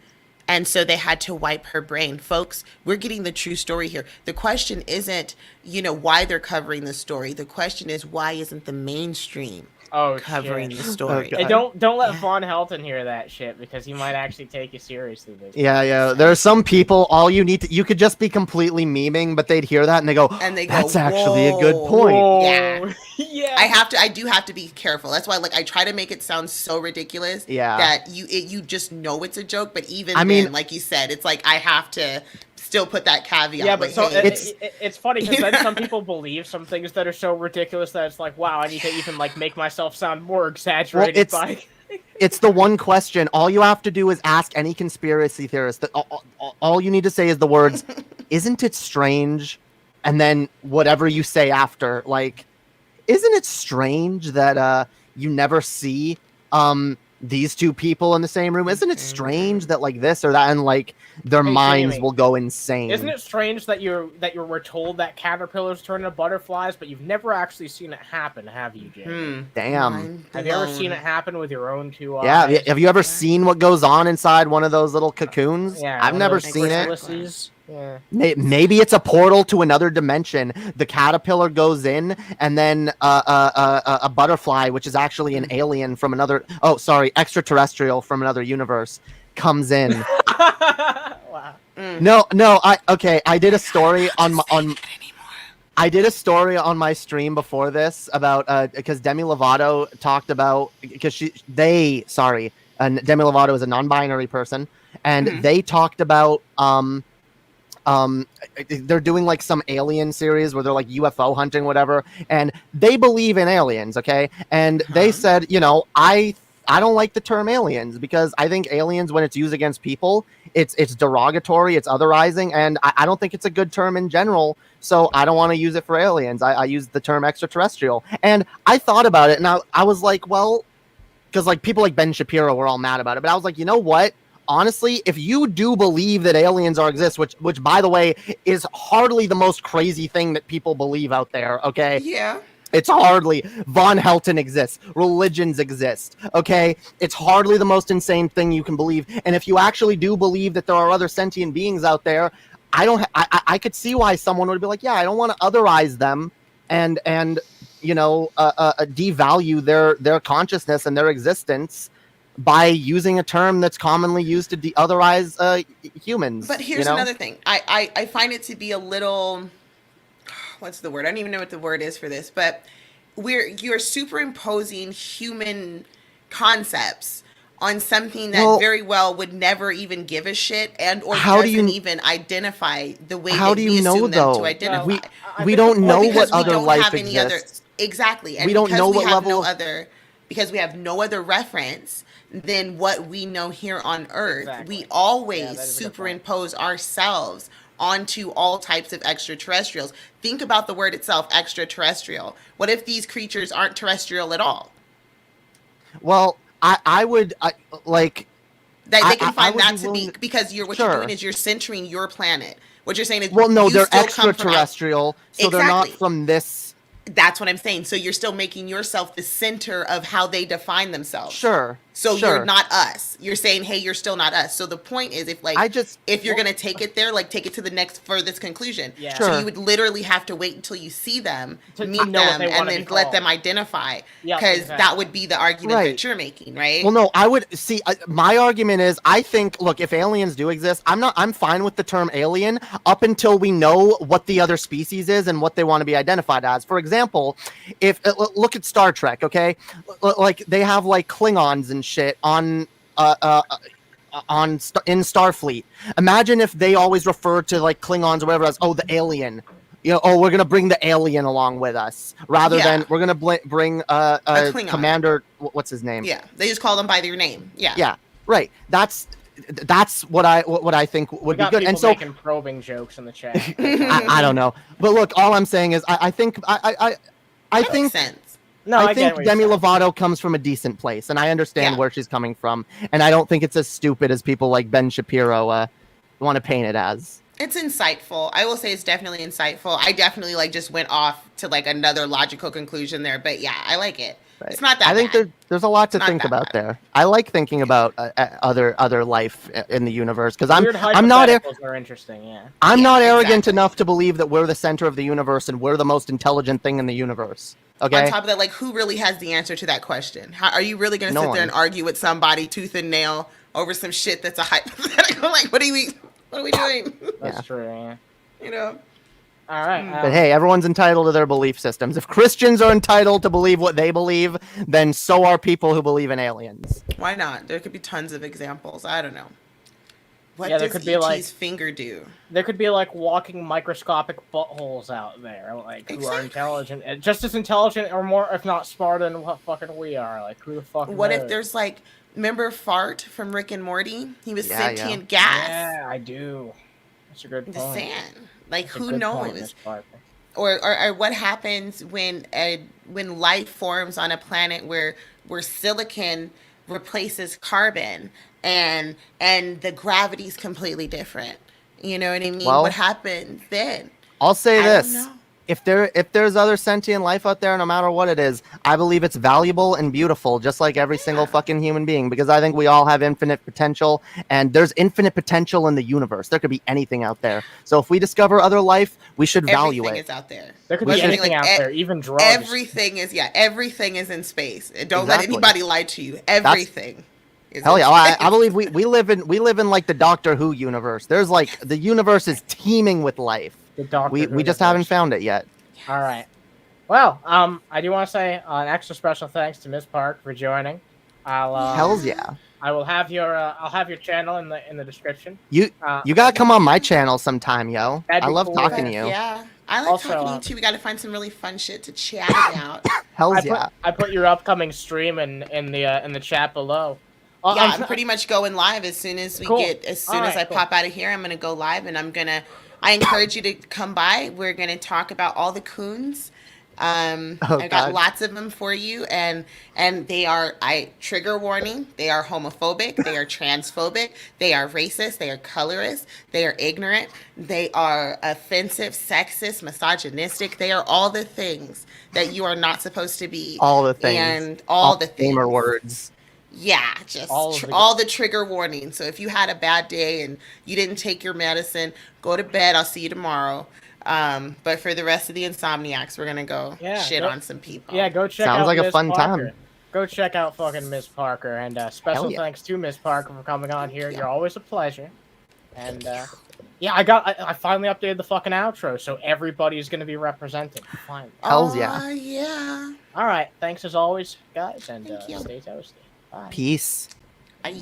and so they had to wipe her brain. Folks, we're getting the true story here. The question isn't, why they're covering the story. The question is, why isn't the mainstream covering the story? Hey, don't let Von Helton hear that shit, because he might actually take you seriously. Yeah. There are some people, you could just be completely memeing, but they'd hear that and they go, that's actually a good point. Yeah. Yeah. I do have to be careful. That's why, like, I try to make it sound so ridiculous that you just know it's a joke. But even then, like you said, it's like I have to still put that caveat. Yeah, but it's funny because then some people believe some things that are so ridiculous that it's like, wow, I need to even like make myself sound more exaggerated. It's the one question. All you have to do is ask any conspiracy theorist. All you need to say is the words, "Isn't it strange?" And then whatever you say after, like, isn't it strange that you never see these two people in the same room? Isn't it strange that like this or that, and like their minds will go insane? Isn't it strange that you were told that caterpillars turn into butterflies, but you've never actually seen it happen, have you, Jay? Damn. Have you ever seen it happen with your own two eyes? Yeah. Have you ever seen what goes on inside one of those little cocoons? Yeah, I've never seen it. Yeah. Maybe it's a portal to another dimension. The caterpillar goes in, and then a butterfly, which is actually an alien from another. Oh, sorry, extraterrestrial from another universe, comes in. Wow. No, I did a story I did a story on my stream before this about because Demi Lovato talked about because Demi Lovato is a non-binary person, and they talked about they're doing like some alien series where they're like UFO hunting, whatever, and they believe in aliens, okay? And they said, I don't like the term aliens because I think aliens, when it's used against people, it's derogatory, it's otherizing, and I don't think it's a good term in general. So I don't want to use it for aliens. I use the term extraterrestrial. And I thought about it, and I was like, well, because like people like Ben Shapiro were all mad about it, but I was like, you know what? Honestly, if you do believe that aliens exist, which by the way is hardly the most crazy thing that people believe out there, okay? Yeah. It's hardly. Von Helton exists. Religions exist. Okay? It's hardly the most insane thing you can believe. And if you actually do believe that there are other sentient beings out there, I could see why someone would be like, yeah, I don't want to otherize them and devalue their consciousness and their existence by using a term that's commonly used to otherize humans. But here's another thing. I find it to be a little... What's the word? I don't even know what the word is for this, but you're superimposing human concepts on something that very well would never even give a shit or doesn't even identify the way that we assume them to identify. We don't know what other life exists. Exactly. And we don't know what level because we have no other reference than what we know here on Earth. Exactly. We always superimpose ourselves onto all types of extraterrestrials. Think about the word itself, extraterrestrial. What if these creatures aren't terrestrial at all? Well, I would like that they can find that to be because what you're doing is you're centering your planet. What you're saying is they're extraterrestrial, so they're not from this. That's what I'm saying. So you're still making yourself the center of how they define themselves. Sure. So you're not us. You're saying, hey, you're still not us. So the point is, if you're gonna take it there, like take it to the next furthest conclusion. Yeah. So you would literally have to wait until you see them, meet them, and then let them identify. Because that would be the argument that you're making, right? Well, no, I would see. My argument is, I think, look, if aliens do exist, I'm fine with the term alien up until we know what the other species is and what they want to be identified as. For example, if look at Star Trek, okay, like they have like Klingons and shit in Starfleet. Imagine if they always refer to like Klingons or whatever as the alien. We're gonna bring the alien along with us rather than we're gonna bring a commander. What's his name? Yeah, they just call them by their name. Yeah, right. That's what I think would be good. And so making probing jokes in the chat. I don't know, but look, all I'm saying is I think makes sense. No, I think Demi Lovato comes from a decent place, and I understand where she's coming from, and I don't think it's as stupid as people like Ben Shapiro want to paint it as. It's insightful. I will say it's definitely insightful. I definitely just went off to another logical conclusion there, but yeah, I like it. Right. It's not that. I think there's a lot to think about there. I like thinking about other life in the universe because I'm not are interesting. Yeah, I'm not arrogant enough to believe that we're the center of the universe and we're the most intelligent thing in the universe. Okay. On top of that, who really has the answer to that question? How are you really going to sit there and argue with somebody tooth and nail over some shit that's a hypothetical? What are we doing? That's true. Yeah. All right. But hey, everyone's entitled to their belief systems. If Christians are entitled to believe what they believe, then so are people who believe in aliens. Why not? There could be tons of examples. I don't know. What does E.T.'s finger do? There could be walking microscopic buttholes out there, who are intelligent, just as intelligent or more, if not smarter than what fucking we are. Who the fuck? What if there's remember Fart from Rick and Morty? He was sentient gas. Yeah, I do. That's a good point. The sand. Who knows? Or what happens when life forms on a planet where silicon replaces carbon and the gravity's completely different. You know what I mean? Well, what happens then? I'll say this. if there's other sentient life out there, no matter what it is, I believe it's valuable and beautiful, just like every single fucking human being, because I think we all have infinite potential, and there's infinite potential in the universe. There could be anything out there. So if we discover other life, we should value Everything it. is out there. There could be anything out there, even drugs. Everything is in space. Don't let anybody lie to you. Everything. Hell yeah! I believe we live in like the Doctor Who universe. There's like the universe is teeming with life. We just haven't found it yet. All right. Well, I do want to say an extra special thanks to MrzParker for joining. Hells yeah! I will have your I'll have your channel in the description. You gotta come on my channel sometime, yo. I love cool. talking to you. Yeah, I like talking to you too. We gotta find some really fun shit to chat about. Hells yeah! I put your upcoming stream in the chat below. I'm pretty much going live as soon as I pop out of here. I'm gonna go live, and I encourage you to come by. We're gonna talk about all the coons. I've got lots of them for you, and they are trigger warning. They are homophobic. They are transphobic. They are racist. They are colorist. They are ignorant. They are offensive, sexist, misogynistic. They are all the things that you are not supposed to be. All the things. And all the things. Gamer words. Yeah, just all the trigger warnings. So if you had a bad day and you didn't take your medicine, go to bed. I'll see you tomorrow. But for the rest of the insomniacs, we're gonna go shit on some people. Yeah, go check out. Sounds like a fun MrzParker. time. Go check out fucking MrzParker, and special thanks to MrzParker for coming on here. You're always a pleasure. And I finally updated the fucking outro, so everybody's gonna be represented. Finally. Hells yeah! Yeah. All right, thanks as always, guys, and stay toasty. Bye. Peace. Bye.